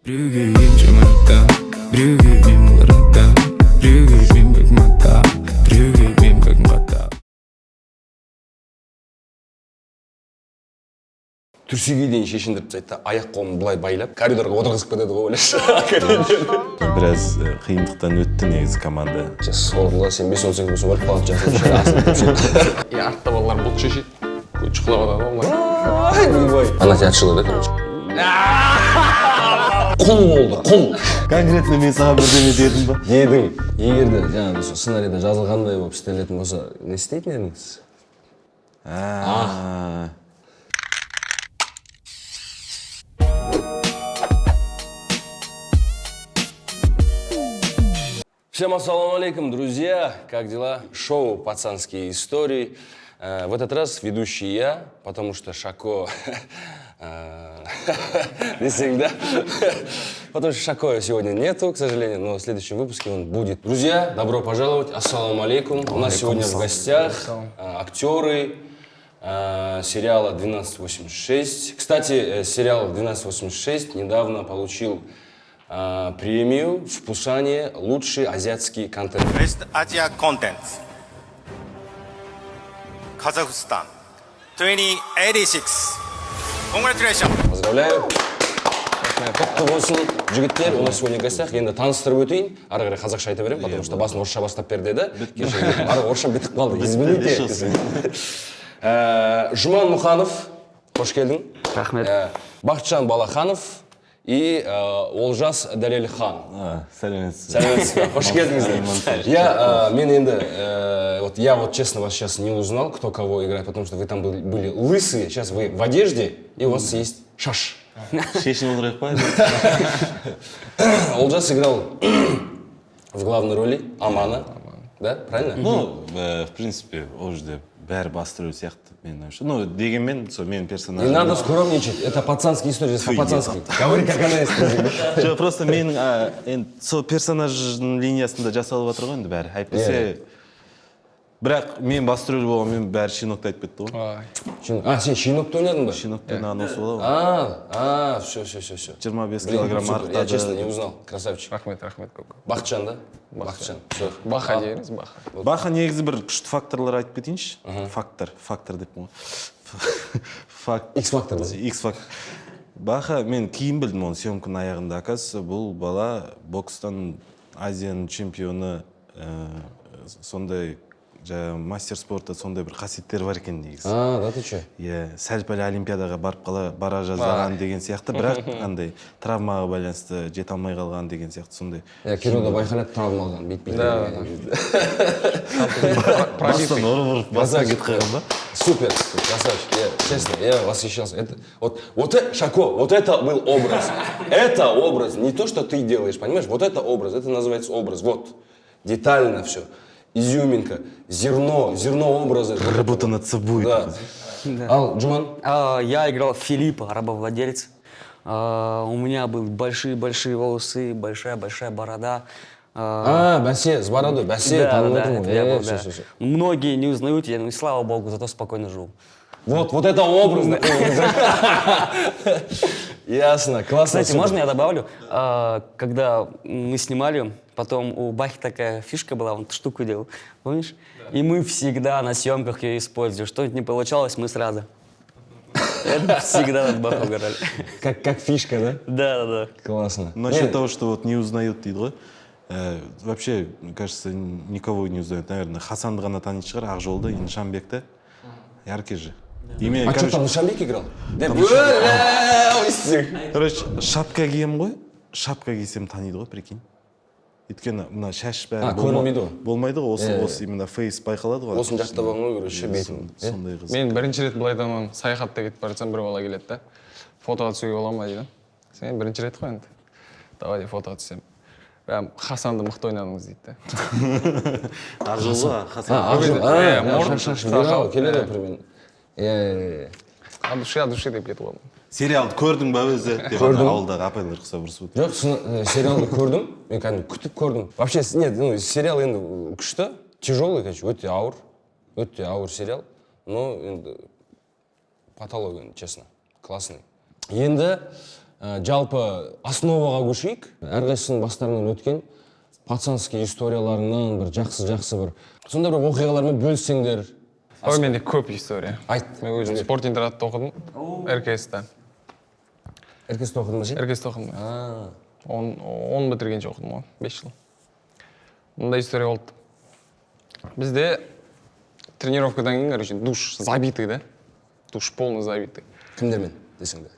Brygger instrumenta, brygger min rata, brygger min bygmata, brygger min bygmata. Түрсіге дейін шешіндіріп тастайды, аяқ қолын былай байлап, коридорға отырғызып кетеді ғой ойлашы. Біраз қиындықтан өтті негізі команда. Сорлы, сен 5-18 болсын барып қалады жасап шәрі асылып көпшеді. Артта балалар бұлт шешеді. Шұқылап атады олай. Она тебя отшила, да, короче? Құл болды, құл. Конкретно мен саған бірдеме дедім ба? Дедің, егерде жаңағы сол сценарийда жазылғандай болып істелетін болса, не істейтін едіңіз? Всем ассаламу алейкум, друзья! Как дела? Шоу «Пацанские истории». В этот раз ведущий я, потому что Шако... Не всегда. Потому что Шако сегодня нету, к сожалению, но в следующем выпуске он будет. Друзья, добро пожаловать. Ассаламу алейкум. У нас сегодня в гостях актеры сериала «1286». Кстати, сериал «1286» недавно получил премию в Пусане «Лучший азиатский контент». Best Asia Content Kazakhstan 2086. Congratulations. Поздравляю. Құтты болсын, жігіттер. У нас сегодня в гостях. Енді таныстырып өтейін. Ары қарай қазақша айта беремін, потому что басын орысша бастап бер деді. Ары орысша бітіп қалды. Извините. Жұман Мұханов, қош келдің. Рахмет. Бақытжан Балаханов и Олжас Дәлелхан. Сәлеметсіз. Сәлеметсіз, қош келдіңіздер. Я вот честно вас сейчас не узнал, кто кого играет, потому что вы там были лысые, сейчас вы в одежде, и у вас есть шаш. Шешін отырайық па? Олжас играл в главной роли Амана, да, правильно? Ну, в принципе, ол жерде бәрі басты рөл сияқты, мен ойымша. Ну, дегенмен, сол менің Не персонажым. надо скромничать, это пацанские истории, здесь по-пацански. Говори, как она есть. Жоқ, просто менің сол персонажның линиясында жасалып жатыр ғой енді бәрі. Әйтпесе, бірақ мен басты рөл болғанмен бәрі шинокты айтып кетті ғой. Сен шинокты ойнадың ба? Шинокты анонсы болады ғой. Все. 25 килограмм Я арықтады. честно не узнал, красавчик. Рахмет көп. Бақытжан, да? Бақытжан, все. Баха дейміз, баха. Баха негізі бір күшті факторлар айтып кетейінші. Фактор деп ғой. X-фактор да? X-фактор. Баха, мен кейін білдім оны съемканың аяғында. Оказывается, бұл бала бокстан Азияның чемпионы, сондай мастер спорта сондай бір қасиеттер бар екен негізі. Да ты че? Сәл-пәл олимпиадаға бара жаздаған деген сияқты, бірақ андай травмаға байланысты жете алмай қалған деген сияқты сондай. Кинода байқалады травма алған, бет-бет. Бастан ұрып басқа кетіп қалған ба? Супер, красавчик, честно, я восхищался. Шако, вот это был образ. Это образ, не то, что ты делаешь, понимаешь? Вот это образ, это называется образ. Вот, детально все. Изюминка, зерно образа. Работа над собой. Да. Ал, Джуман? Я играл Филиппа, рабовладелец. У меня были большие волосы, большая борода. Бәсе, с бородой, бәсе. Да. Многие не узнают, я, слава богу, зато спокойно живу. Вот это образ. Ясно, классно. Кстати, можно я добавлю? Когда мы снимали, потом у Бахи такая фишка была, он штуку делал, помнишь? Да. И мы всегда на съемках ее используем. Что-нибудь не получалось, мы сразу. Это всегда над Бахой угорали. Как фишка, да? Да. Классно. Насчет того, что вот не узнают дейді ғой. Вообще, кажется, никого не узнают. Наверное, Хасанды ғана танитын шығар, Ақжолды, Нишанбекті. Яркий же. Что там, Нишанбек играл? Короче, шапка кием ғой. Шапка кисем таниды ғой, прикинь. Өйткені мына шаш бәрі болмайды ғой, осы именно фейс байқалады ғой. Осын жақта болмау керек, ше бетім. Сондай қыз. Мен бірінші рет былай тамам, саяхатта кетіп бара жатсам, бір бала келеді да. Фотоға түсуге бола ма дейді. Сен бірінші рет қой енді. Давай фотоға түсем. Хасанды мықты ойнадыңыз дейді да. Ақжолға, Хасан. Шаш бирау, келеді примерно. От души деп кетіп қалдым. Сериалды көрдің ба өзі? Көрдім. Ауылдағы апайлар қыса бұрысып. Жоқ, сериалды көрдім, мен кәдімгі күтіп көрдім. Вообще, нет, сериал енді күшті, тяжелый, өте ауыр сериал, но енді патология, честно, классный. Енді Жалпы основаға көшейік. Әрқайсысының бастарынан өткен пацанский историяларынан бір жақсы бір сондай бір оқиғалармен бөліссеңдер. Ой, менде көп история. Айт. Мен өзім спорт интернатта оқыдым. РКС-та. РКС-та оқыдың ба сен? РКС-та оқыдым. 10 бітіргенше оқыдым ғой, 5 жыл. Мындай история болды. Бізде тренировкадан кейін, короче, душ забитый, да? Душ полный забитый. Кімдермен десең де?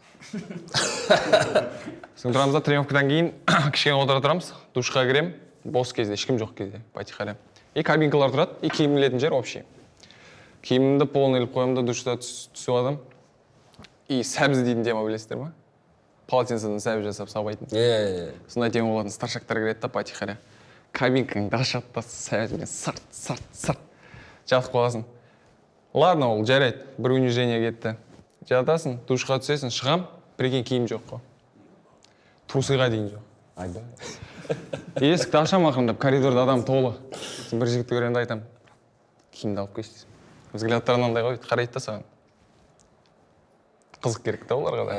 Соң тұрамыз да, тренировкадан кейін кішкене отыра тұрамыз, душқа кірем, бос кезде, ешкім жоқ кезде, потихаря. И кабинкалар тұрады, и киім ілетін жер общий. Киімімді полный іліп қоямын да, душта түсіп аламын. И сәбіз дейтін тема білесіздер ма? Полотенцеден сәбіз жасап сабайтын. Сондай тема болатын, старшактар кіреді да, потихаря. Кабинкаңды ашады да, сәбізбен сарт. Жатып қаласың. Ладно, ол жарайды, бір унижение кетті. Жатасың, душқа түсесің, шығам, прикинь, киім жоқ қой. Трусыға дейін жоқ. Айда. Есікті ашам ақырындап, коридорда адам толы. Бір жігітті көргенде айтам, киімді алып кеш. Взглядтары мынандай ғой, қарайды да саған. Қызық керек та оларға да.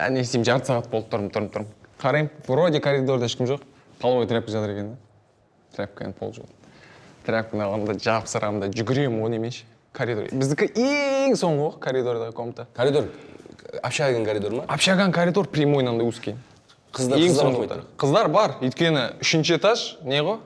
Не істеймін, жарты сағат болып тұрмын. Қарайым, вроде коридорда ешкім жоқ. Половой тряпка жатыр екен да. Тряпканың пол жоқ. Тряпканы аламын да, жапсырамын да, жүгіремін ғой немеш. Коридор. Біздікі ең соңғы ғой, коридордағы комната. Коридор? Общаганың коридор ма? Общаганың коридор прямойнан да узкий. Қыздар оқымайды? Қыздар бар, өйткені 3-ші этаж, не ғой?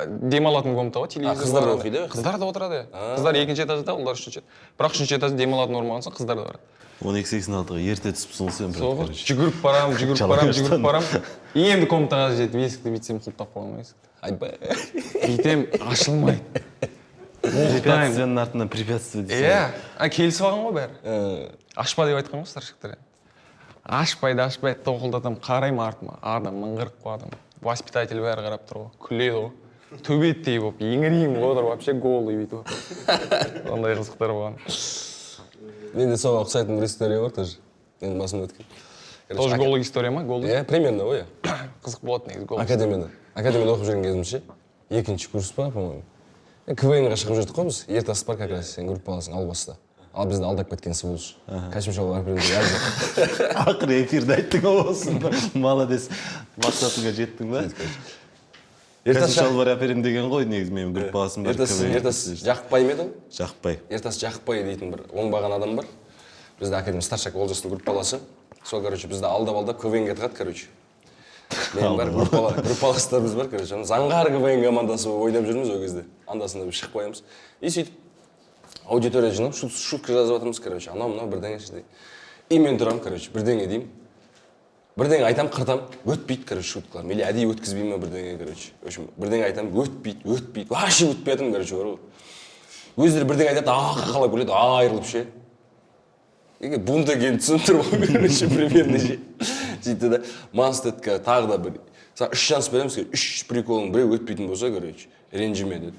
Демалатын комната ғой, телевизор. Қыздар оқиды? Қыздар да отырады. Қыздар 2-ші этажда, олар 3-ші. Бірақ 3-ші этажда демалатын орын қыздар да бар. 12-86-ға ерте түсіпсің сен. Жүгіріп барам. Енді комнатаға жетіп, есікті бүйтсем құлттап қойған есікті. Айбай. Бүйтем, ашылмайды. Препятствияның артынан препятствие дейсің. Келісіп алған ғой бәрі. Ашпа деп айтқан ғой старшактар. Ашпайды, тоқылдатам, қарайым артыма. Адам мыңғырып қойдым. Воспитатель бәрі қарап тұр ғой, күледі ғой. Төбеттей болып, еңірейім ғой, вообще голый бүйтіп. Ондай қызықтар болған. Менде соға ұқсайтын бір история бар тоже. Менің басымда өткен. Тоже голый история ма? Голый? Примерно ғой. Қызық болады негізі голый. Академияда оқып жүрген кезімше, 2-ші курс па, по-моему. КВН-ға шығып жүрдік қой біз, ертасы бар как раз, сен көріп қаласың ал баста. Ал бізді алдап кеткен сыбылшы. Кәшім шалбар әперемде. Ақыры эфирді айттың олсын. Молодец. Мақсатыңа жеттің ба? Кәшім шалбар әперем деген ғой, негізі менің групп баласым бар. Ертасы Жақыпбай ма еді ол? Жақыпбай. Ертасы Жақыпбай дейтін бір оңбаған адам бар. Бізді академия старшак Олжастың групп баласы. Сол, короче, бізді алдап КВН-ге тығады, короче. Мен бар, группаластарымыз бар, короче. Заңғар КВН командасы ойнап жүрміз ол кезде. Андасында бір шығып қоямыз. И сөйтіп, аудитория жинап, шутка жазып жатырмыз, короче. Анау бірдеңе шыдай. И мен тұрам, короче, бірдеңе деймін. Бірдеңе айтам, қыртам, өтпейді, короче, шуткалар. Мейлі әдейі өткізбеймін ма бірдеңе, короче. В общем, бірдеңе айтам, өтпейді. Вообще өтпей жатырмын, короче. Өздері бірдеңе айтады, ақы қалап күледі, айырылып ше. Еге бунда келіп түсініп тұрмын, короче, примерно ше. Сөйтті да, Манстедқа тағы да бір. Саған 3 шанс береміз, 3 приколың біреу өтпейтін болса, короче, ренжіме деді.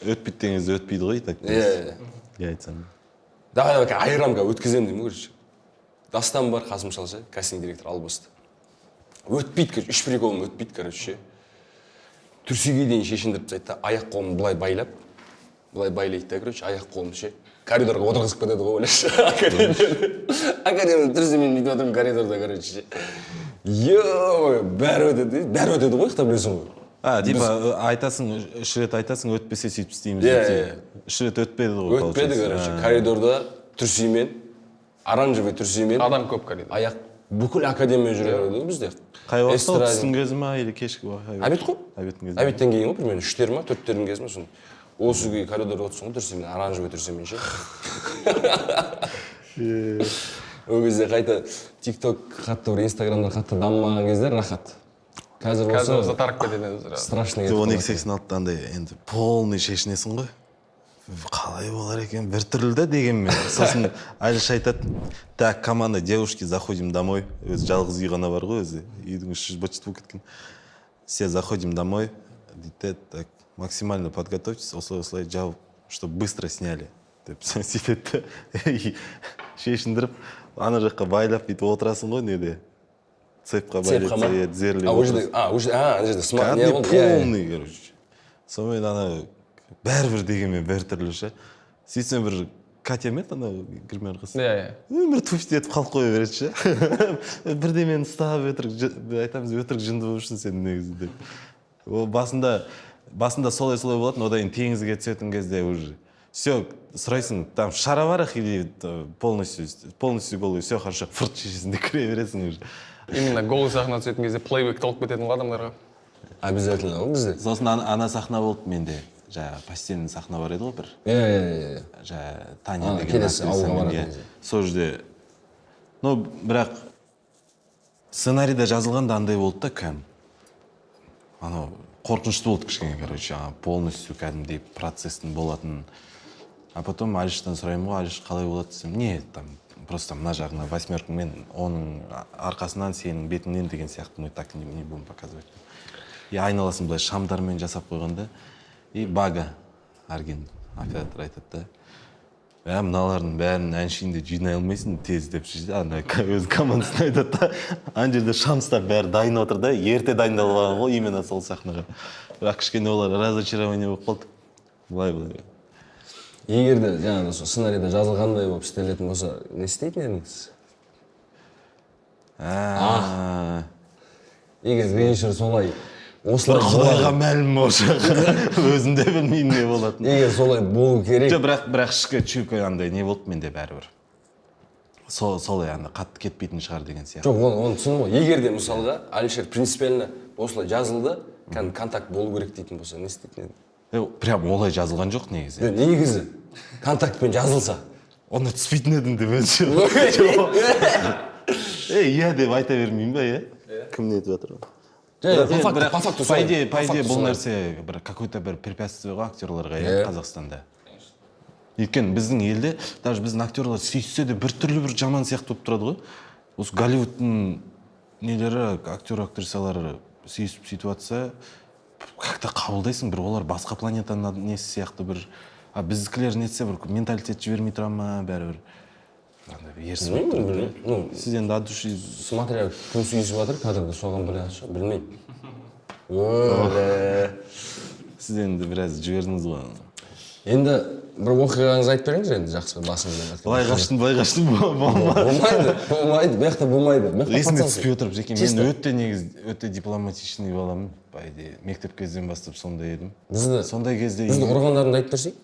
Өтпейді деңізді өтпейді ғой, так? Я айтсам. Давай, айырамға өткізем деймін, короче. Дастан бар, Қасым Шалшы, кастинг директор Албасты. Өтпейді, короче, 3 приколым өтпейді, короче. Түрсеге дейін шешіндіріп тастайды, аяқ қолын былай байлап, былай байлайды да, короче, аяқ қолын ше. Коридорға отырғызып кетеді ғой, ойлашы. Академияда түрсемен бүйтіп отырмын коридорда, короче. Йоо, бәрі өтеді ғой, ұйықтап білесің ғой. Типа айтасың, 3 рет айтасың, өтпесе сөйтіп істейміз деп. 3 рет өтпеді ғой. Өтпеді, короче, коридорда түрсемен, оранжевый түрсемен. Адам көп коридор. Аяқ бүкіл академия жүреді бізде. Қай уақытта түстің кезі ма, или кешкі уақыт? Обед қой? Обедтің кезі. Обедтен кейін ғой, примерно 3-тер ма, 4-тердің кезі ма, соны. Осы күйі коридорда отырсың ғой, түрсемен, оранжевый түрсемен ше. Ол кезде қайта TikTok қатты бір Instagram'дан қатты дамымаған кездер рахат. Қазір болса тарып кетеді. Страшный кетіп қалады. 12-86-дан андай енді полный шешінесің ғой. Қалай болар екен, бір түрлі дегенмен. Сосын Алиш айтады, так, команда девушки, заходим домой. Өзі жалғыз үй ғана бар ғой өзі. Үйдің іші быт болып кеткен. Все заходим домой. Дейді, так, максимально подготовьтесь, осылай жауып, чтобы быстро сняли. Деп сөйтеді. Шешіндіріп, ана жаққа байлап бүйтіп отырасың ғой неде. Цепқа байлап, тізерлеп отырасың. Ана жерде смарт не болды? Полный, короче. Сонымен ана бәрібір дегенмен бір түрлі ше. Сөйтсем бір Катя ме ана гример қыз. Иә. Өмір туфт етіп қалып қоя береді ше. Бірдемені ұстап өтірік айтамыз өтірік жынды болушын сен негізі деп. Ол басында солай болатын, одан кейін теңізге түсетін кезде уже все сұрайсың, там шара бар или полностью голый, все хорошо, фырт шешесінде кіре бересің уже. Именно голый сахна түсетін кезде плейбэк толып кететін ғой адамдарға. Обязательно ғой бізде. Сосын ана сахна болды менде. Жаңа постельный сахна бар еді ғой бір. Иә. Жаңа Таня деген келесі ауылға баратын. Сол жерде. Ну, бірақ сценарийда жазылғанда андай болды да кәм. Анау қорқынышты болды кішкене, короче, полностью кәдімгідей процесстің болатын. А потом Алиштан сұраймын ғой, Алиш қалай болады десем, не, там просто мына жағына восьмеркамен оның арқасынан сенің бетіңнен деген сияқты, мы так не будем показывать. И айналасын былай шамдармен жасап қойғанда, и Бага Арген оператор айтады да, мыналардың бәрін әншейінде жинай алмайсың тез деп ана өз командасын айтады да, ана жерде шам ұстап бәрі дайын отыр да, ерте дайындалып алған ғой именно сол сахнаға. Бірақ кішкене олар разочарование болып қалды. Былай. Егер де жаңағы сценарийда жазылғандай болып істелетін болса, не істейтін едіңіз? Егер режиссер солай осылай Құдайға мәлім осы. Өзінде білмеймін не болатын. Егер солай болу керек. Бірақ ішкі чүйкі андай не болды менде бәрібір. Солай анда қатты кетпейтін шығар деген сияқты. Жоқ, оны түсіндім ғой. Егер де мысалға Алишер принципиально осылай жазылды, контакт болу керек дейтін болса, не істейтін едің? Прям олай жазылған жоқ негізі. Негізі контактпен жазылса. Оны түспейтін едім деп өзі. Иә деп айта бермеймін ба, иә? Кім не етіп жатыр? По факту по идее бұл нәрсе какой-то бір препятствие ғой актерларға Қазақстанда. Өйткені біздің елде, даже біздің актерлар сүйіссе де біртүрлі бір жаман сияқты болып тұрады ғой. Осы Голливудтың нелері, актер-актрисалары сүйісіп сөйтіп жатса, как-то қабылдайсың, бір олар басқа планетаның несі сияқты бір, біздікілер нетсе бір менталитет жібермей тұра ма бәрібір. Ерсі болып тұрады. Сіз енді от души... Смотря кім сүйісіп жатыр, кадрда соған білесіз, білмеймін. Сіз енді біраз жібердіңіз ғой. Енді бір оқиғаңыз айтып беріңіз енді жақсы басында. Былай қаштым болмайды. Болмайды, бияқта болмайды. Есіме түспей отырып, жеке мен өте дипломатичный баламын. Мектеп кезден бастап сондай едім. Сондай кезде... Бізді ұрғандарыңды айтып берсек?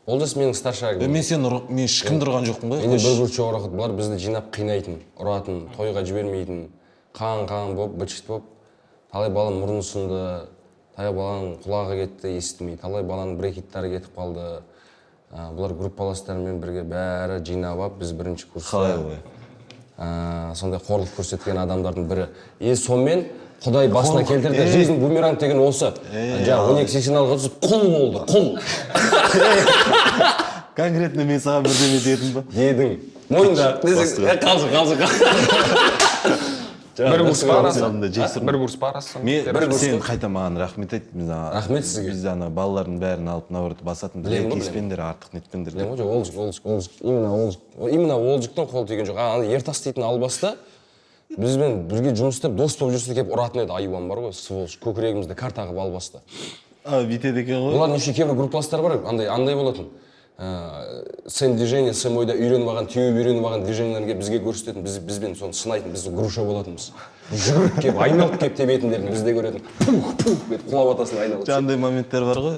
Олжас менің старшагім. Мен ешкімді ұрған жоқпын ғой. Менде бір күрші орақыт бұлар бізді жинап қинайтын, ұратын, тойға жібермейтін, қан болып, бычыт болып, талай баланың мұрны сынды, талай баланың құлағы кетті, естімей, талай баланың брекеттері кетіп қалды. Бұлар группаластарымен бірге бәрі жинап алып, біз бірінші курста. Сондай қорлық көрсеткен адамдардың бірі. Сонымен Құдай басына келтірді, жизнь бумеранг деген осы. Жаңа 12-16-ға түсіп құл болды, құл. Конкретно мен саған бірдеме дедім ба? Дедің. Мойында. Қалжы. Бір курс барасың. Сен қайта маған рахмет айт. Рахмет сізге. Біз балалардың бәрін алып наоборот басатын. Кейспендер, артық нетпендер. Именно олжықтан қол тиген жоқ. Ертас дейтін албаста бізбен бірге жұмыс істеп, дос болып жүрсе кеп ұратын еді, айуан бар ғой, сволочь, көкірегімізді кар тағып албасты. Бүйтеді екен ғой. Олардың еще кейбір группаластар бар, андай болатын. Сен движение, сен ойда үйреніп алған, теуіп үйреніп алған движениелерге бізге көрсететін, бізбен соны сынайтын, біз груша болатынбыз. Жүгіріп кеп, айналып кеп тебетіндерін бізде көретін. Пух, деп құлап атасын айналып. Жаңағыдай моменттер бар ғой.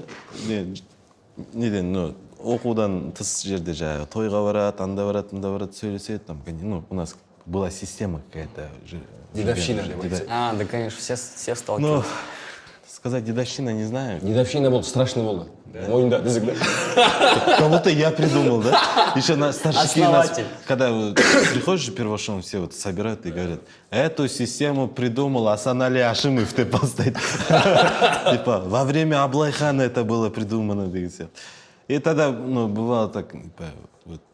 Неден, оқудан тыс жерде жаңағы тойға барады, анда барады, сөйлеседі. У нас была система какая-то. Дедовщина деп айтса. Да, конечно, все сталкиваются. Сказать дедовщина не знаю. Дедовщина болды, страшно болды. Мойында дізік, да? Как будто я придумал, да? Еще на старшики нас, когда приходишь первошом, все вот собирают и говорят, эту систему придумал Асанали Ашимов, ты поставить. Типа, во время Аблайхана это было придумано. И тогда, бывало так,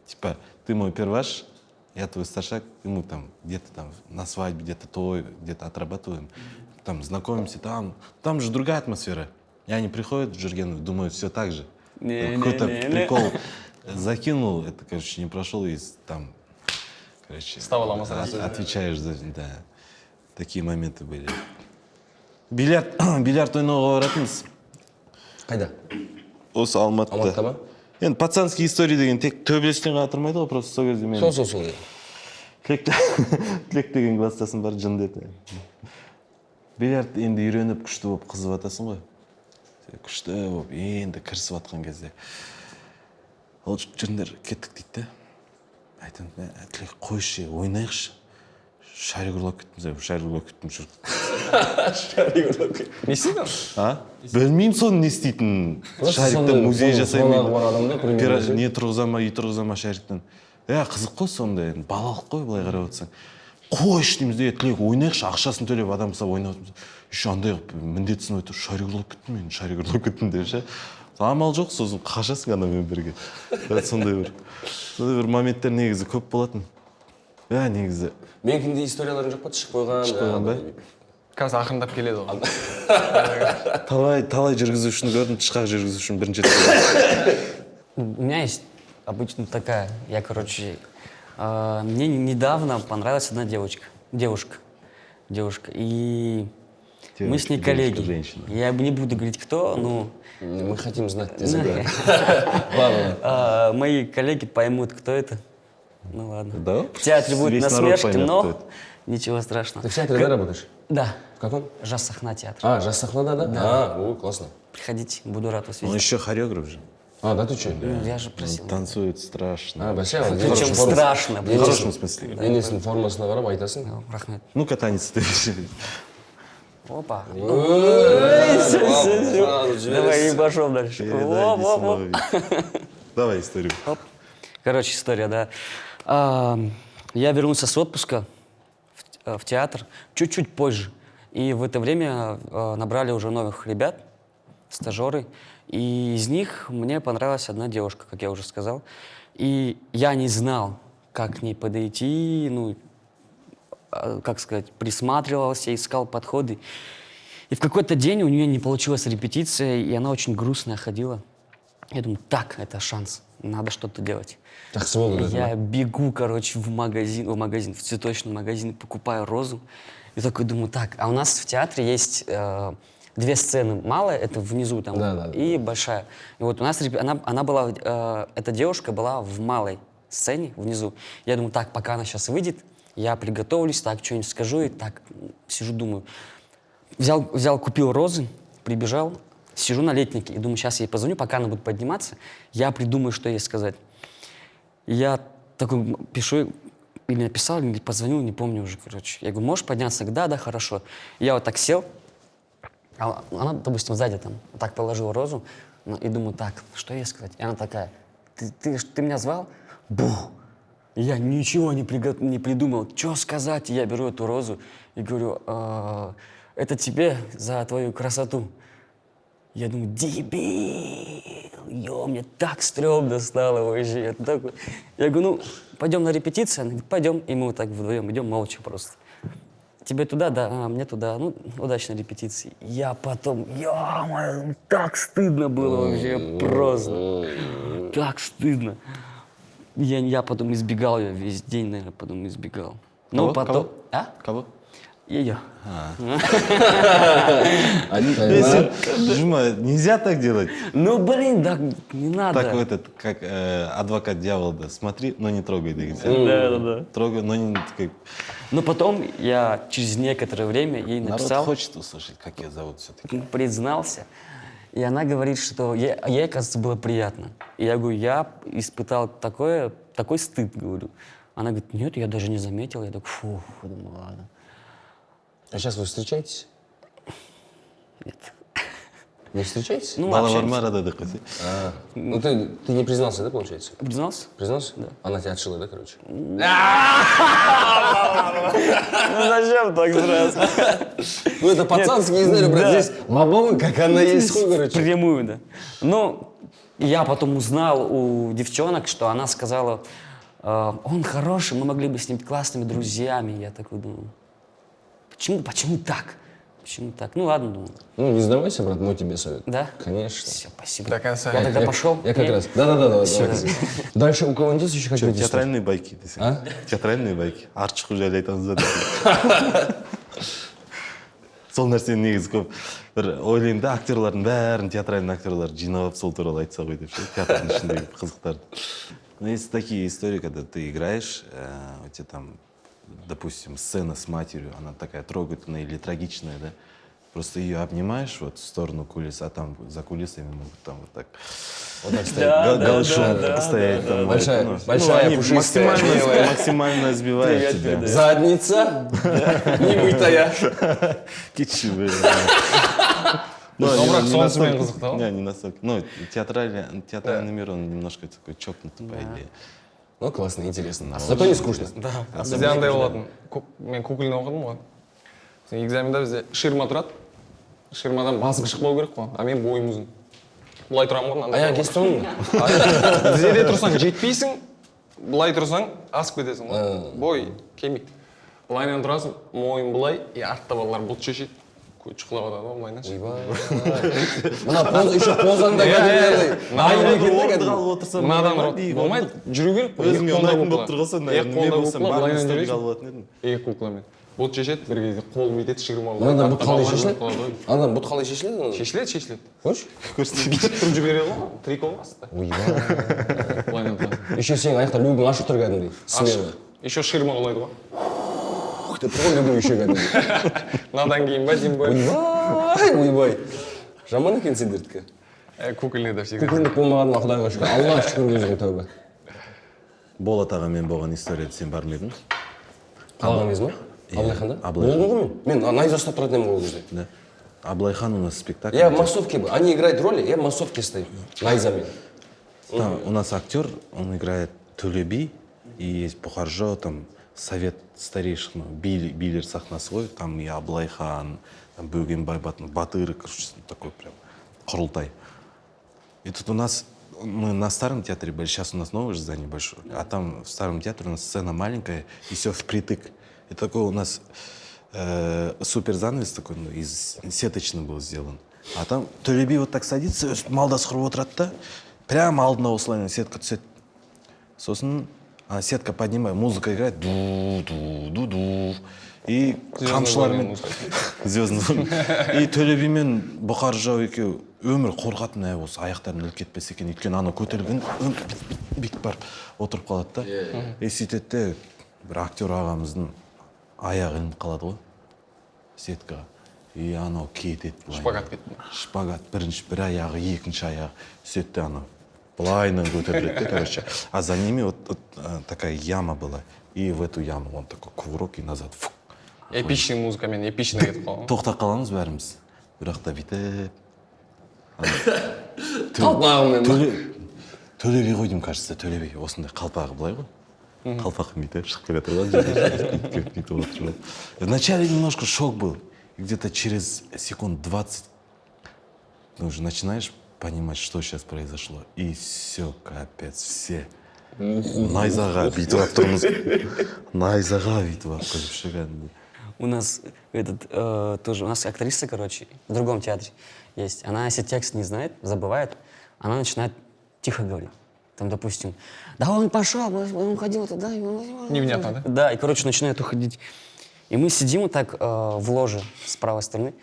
типа, ты мой перваш, я твой старшак, и мы там где-то там на свадьбе, где-то той, где-то отрабатываем, там знакомимся, там же другая атмосфера. И они приходят в Джурген, думают, все так же. Какой-то прикол закинул, это, короче, не прошел, и там, короче, отвечаешь за, да, такие моменты были. Бильярд ойнауға баратынбыз. Қайда? Осы Алматыда. Алматыда ма? енді пацанский история деген тек төбелестен ғана тұрмайды ғой, просто сол кезде мен Сол. тілек деген класстасым бар, жын деді. Бильярд енді үйреніп күшті болып қызып атасың ғой. Күшті болып енді кірісіп атқан кезде ол жіндер кеттік дейді. Айтам, тілек қойшы, ойнайықшы. Шарик ұрлап кеттім, жүріп. Не істейді? Білмеймін соны не істейтін. Шарикті музей жасаймын. Не тұрғызама, үй тұрғызама шариктен. Қызық қой сонда, балалық қой, былай қарап отырсаң. Қойшы дейміз де, тілек ойнайықшы, ақшасын төлеп адам сап ойнап отырмыз. Еще андай міндетсін өйтіп, шарик ұрлап кеттім деп ше. Амал жоқ, сосын қашасың адаммен бірге. Сондай бір моменттер негізі көп болатын. Негізі. Менікінде историяларың жоқ па? Шығып қойған ба? Қазір ақырындап келеді ғой. Талай жүргізушіні көрдім, тышқақ жүргізушінің бірінші рет. У меня есть обычно такая, мне недавно понравилась одна девушка, и мы с ней коллеги. Женщина. Я не буду говорить, кто, но... Мы хотим знать, ты Мои коллеги поймут, кто это. Ну ладно. Да? В театре будет Весь народ насмешки, поймет, кто но это. ничего страшного. Ты в театре, да, работаешь? Да. В каком? Жас Сахна театр. Жас Сахнада, да? Классно. Приходите, буду рад вас Он видеть. еще хореограф же. Да, ты что? Ну, я же просил. Танцует страшно. Большая Причем страшно. В хорошем смысле. Енесін формасына қарап айтасың. Рахмет. Ну-ка, танец ты. Опа. Сразу Давай, и пошел дальше. Оп. Давай историю. Короче, история, да. Я вернулся с отпуска в театр чуть-чуть позже. И в это время набрали уже новых ребят, стажеры. И из них мне понравилась одна девушка, как я уже сказал. И я не знал, как к ней подойти, присматривался, искал подходы. И в какой-то день у нее не получилась репетиция, и она очень грустная ходила. Я думаю, это шанс, надо что-то делать. Я бегу, в магазин, в цветочный магазин, покупаю розу. И такой думаю, а у нас в театре есть две сцены. Малая, это внизу там, и большая. И вот у нас она была, эта девушка была в малой сцене внизу. Я думаю, пока она сейчас выйдет, я приготовлюсь, что-нибудь скажу, и сижу, думаю. Взял, купил розы, прибежал, сижу на летнике и думаю, сейчас я ей позвоню, пока она будет подниматься, я придумаю, что ей сказать. Я такой пишу, или написал, или позвонил, не помню уже, Я говорю, можешь подняться? Да, хорошо. Я вот так сел, а она, допустим, сзади так положила розу, и думаю, что ей сказать? И она такая, ты меня звал? Бух! Я ничего не придумал, что сказать. Я беру эту розу и говорю, это тебе за твою красоту. Я думаю, дебил, мне так стрёмно стало вообще. Я говорю, пойдем на репетицию? Она говорит, пойдем. И мы вот так вдвоем идем молча просто. Тебе туда? Да, мне туда. Удачной репетиции. Я потом, так стыдно было вообще просто. Так стыдно. Я потом избегал ее весь день, наверное, потом избегал. Кого? Кого? Ее. Жума, нельзя так делать. Не надо. Так как адвокат дьявола, смотри, но не трогай. Да. Трогай, но не... Но потом я через некоторое время ей написал. Народ хочет услышать, как ее зовут все-таки. Признался. И она говорит, что ей, кажется, было приятно. И я говорю, я испытал такой стыд, говорю. Она говорит, нет, я даже не заметил. Я такой, думаю, ладно. А сейчас вы встречаетесь? Нет. Не встречаетесь? Общаемся. Ты не признался, да, получается? Признался? Признался? Да. Она тебя отшила, да, короче? Зачем так сразу? Это пацанские истории, брат. Здесь бабовый, как она есть, хуй, короче. Прямую, да. Я потом узнал у девчонок, что она сказала, он хороший, мы могли бы с ним классными друзьями. Я такой думаю, почему так? Почему так? Ладно, думаю. Не сдавайся, брат, мой тебе совет. Да? Конечно. Все, спасибо. До конца. Я тогда пошел. Я как раз. Да. Дальше у кого-нибудь есть еще какие-то Театральные байки. Театральные байки. Арчықу жайлы айтамыз да. Сол нәрсені негізі көп. бір ойлаймын да актерлардың бәрін театральный актерлар жинап сол туралы айтса ғой деп ше театрдың ішіндегі қызықтарды. Но есть такие истории, когда ты играешь, у тебя там, допустим, сцена с матерью, она такая трогательная или трагичная, да? Просто ее обнимаешь вот в сторону кулис, а там за кулисами могут там вот так голышом стоять. Там, большая они пушистая, максимально сбивают тебя. Задница немытая. Кичи, блин. Добрак сонысымен қызықты ғой. Не настолько. Ну, театральный мир, он немножко такой чокнутый, по идее. Ну, классно, интересно. Зато не скучно. Бізде андай болатын. Мен кукольный оқыдым ғой. Экзаменда бізде ширма тұрады. Ширмадан басып шықпау керек қой. А мен бойым ұзын. Бұлай тұрамын ғой. Аяқ кесіп тұрмын. Тізеде тұрсаң жетпейсің, бұлай тұрсаң асып кетесің ғой. Бой келмейді. Бұлайнан тұрасың, мойын бұлай, артта балалар бұлт шешеді. Шықлап атады ғой бұлайнан. Мына еще позаңда Мынадан болмайды, жүру керек қой. Өзіңе ұнайтын болып тұрғансың, Екі қолда болсам бұлтла, барлығын бұлайнан істеп жүресің. қалып алатын едім. Екі кукламен. Бұлт шешеді, бір кезде қолым етеді, шырма болады. Мынадан бұт қалай шешіледі? Анадан бұт қалай шешіледі? Шешіледі. Қойшы? Бүйтіп тұрып жібереді ғой, трико астында. Бұлайнан тұрады. Еще сенің аяқтар любың ашық тұр кәдімгідей. Смело. Еще ширма құлайды ғой. Ух ты, прям любың еще кәдімгідей. Мынадан кейін ба, деймін ба. Ойбай. Жаман екен сендердікі. Кукольныйда всегда. Кукілдік болмағаныма Құдайға шүкір. Аллаға шүкір өзіңе тәуба. Болат ағамен болған историяда сен бар ма едің? Қалғаныңыз ма? Абылайханда? Абылайхан. Болдың ғой мен? Мен найза ұстап тұратын едім ол кезде. Да. Аблайхан у нас спектакль. Я в массовке был. Они играют роли, я в массовке стою. Найзами. Там у нас актер, он играет Төлеби, и есть Бухаржо, там совет старейших, билер сахнасы ғой, там и Аблайхан, там Бөгенбай Батыр, короче, такой прям құрылтай. И тут у нас, мы на старом театре были, сейчас у нас новое же здание большое, а там в старом театре у нас сцена маленькая, и все впритык. И такой у нас супер занавес такой, ну, из сеточный был сделан. А там Төлеби вот так садится, малдас құрып отырады да, прямо алдына осылай сетка түседі. Сосын сетка поднимает, музыка играет, ду-ду-ду-ду. И қамшылармен звездный. И Төлеби мен Бұқаржау екеуі өмір қорқатын осы аяқтарын іліп кетпесе екен. Өйткені ана көтерілген бүйтіп барып отырып қалады да. И сөйтеді де бір актер ағамыздың аяғы ілініп қалады ғой сеткаға. И анау кетеді. Шпагат кетті. Шпагат бірінші бір аяғы, екінші аяғы. Сөйтті де анау былайынан көтеріледі, короче. А за ними вот такая яма была. И в эту яму он такой кувырок и назад. Эпичный музыкамен, эпичный кетіп қалған. Тоқтап қаламыз бәріміз. Бірақ та бүйтіп. Төлеби ғой деймін, кажется, Төлеби. Осындай қалпағы былай ғой. Қалпақын бүйтіп шығып келе тұрған. Вначале немножко шок был. Где-то через секунд 20 ты уже начинаешь понимать, что сейчас произошло. И все, капец, все. Найзаға бүйтіп алып тұрмыз. Найзаға бүйтіп алып қойып шығады. У нас тоже, у нас актриса, короче, в другом театре есть. Она, если текст не знает, забывает, она начинает тихо говорить. Там, допустим, да он пошел, он ходил туда. Невнятно, да? Да, и, короче, начинает уходить. И мы сидим вот так в ложе с правой стороны.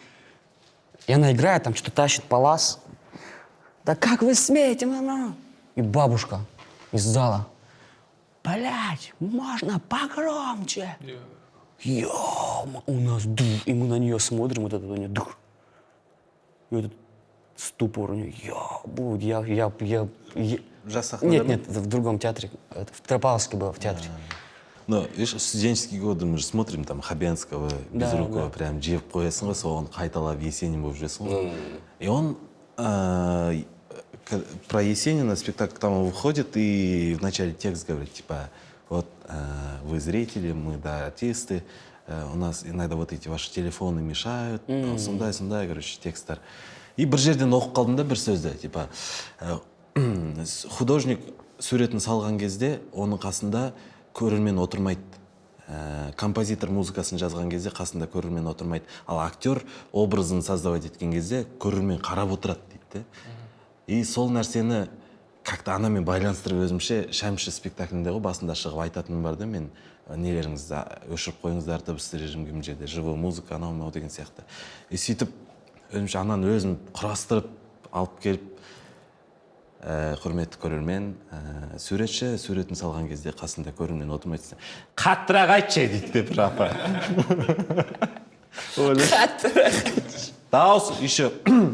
И она играет, там что-то тащит палас. Да как вы смеете, мама? И бабушка из зала. Блять, можно погромче. У нас дух. И мы на нее смотрим, вот этот у нее дух. И этот ступор у нее. Нет, в другом театре. В Тропаловске было, в театре. Ну, видишь, студенческие годы мы же смотрим, там, Хабенского, Безрукова, прям жеп қоясың ғой, соған қайталап Есенин болып жүресің ғой. И он про Есенина спектакль там выходит и вначале текст говорит, типа, вот вы зрители, мы, да, артисты, у нас иногда вот эти ваши телефоны мешают, сондай, короче, тексттар. И бір жерден оқып қалдым да бір сөзді, типа, художник суретін салған кезде, оның қасында көрермен отырмайды. Композитор музыкасын жазған кезде қасында көрермен отырмайды. Ал актер образын создавать еткен кезде көрермен қарап отырады дейді. И сол нәрсені как-то анамен байланыстырып өзімше Шәмші спектаклінде ғой басында шығып айтатыным бар да, мен нелеріңізді өшіріп қойыңыздар, дыбысты режимге мына жерде живой музыка анау деген сияқты. И сөйтіп өзімше ананы өзім құрастырып алып келіп, құрметті көрермен, суретші суретін салған кезде қасында көрермен отырмайды. Қаттырақ айтшы дейді деп бір апа. Дауыс еще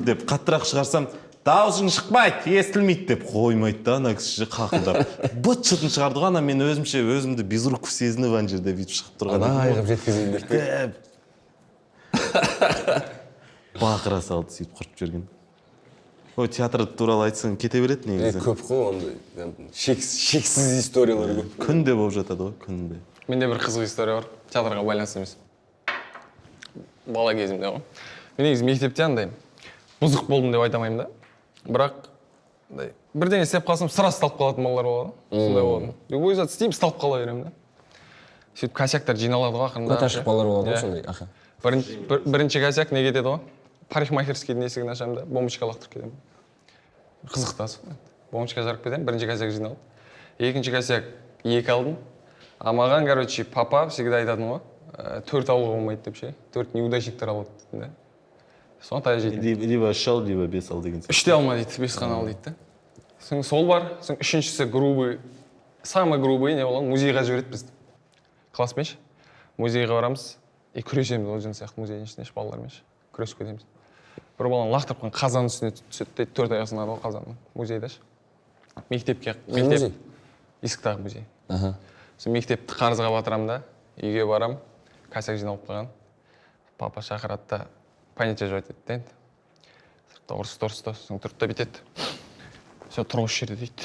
деп қаттырақ шығарсам, дауысың шықпайды, естілмейді деп қоймайды да, ана кісі қақылдап. Быт-шытын шығарды ғана, мен өзімді Безруков сезініп ана жерде бүйтіп шығып тұрған. Айғып жеткізейін деп. Бақыра салды, сөйтіп құртып жүрген. Ой, театр туралы айтсаң кете береді негізі. Көп қой ондай. Шексіз историялар көп. Күнде болып жатады ғой, күнде. Менде бір қызық история бар. Театрға байланысты емес. Бала кезімде ғой. Мен негізі мектепте андай бұзық болдым деп айта алмаймын да. Бірақ бірдеңе істеп қалсам сразу ұсталып қалатын балалар болады. Сондай болады. Любой зат істеймін, ұсталып қала беремін да. Сөйтіп косяктар жиналады ғой ақырында. Өте ашық балалар болады ғой сондай. Аха. Бірінші косяк не кетеді ғой? Парикмахерскийдің есігін ашамын да, бомбочка лақтырып кетемін. Қызықтасы. Бомбочка жарып кетемін, бірінші косяк жиналды. Екінші косяк 2 алдым. А маған, короче, папа всегда айтатын ғой, 4 алуға болмайды деп ше. 4 неудачниктер алады дейді. Соны тая жейтін. Либо шал, либо 5 ал деген. 3-те алма дейді, 5 қана ал дейді. Соң сол бар, соң үшіншісі грубый, самый грубый не болады, музейға жібереді бізді. Класспен ше. Музейға барамыз, и күресеміз ол жын сияқты музейдің ішінде балалармен ше. Күресіп кетеміз. Бір баланы лақтырып қалған қазан үстіне түседі дейді, 4 аяқ сынады ғой қазанның музейде ше. Мектепке, мектеп есіктағы музей. Соң мектепті қарызға батырамын да, үйге барам, косяк жиналып қалған. Папа шақырады да, понятие жауап етеді де енді. Сыртта ұрысты, соң тұрып та бітеді. Все, тұр осы жерде дейді.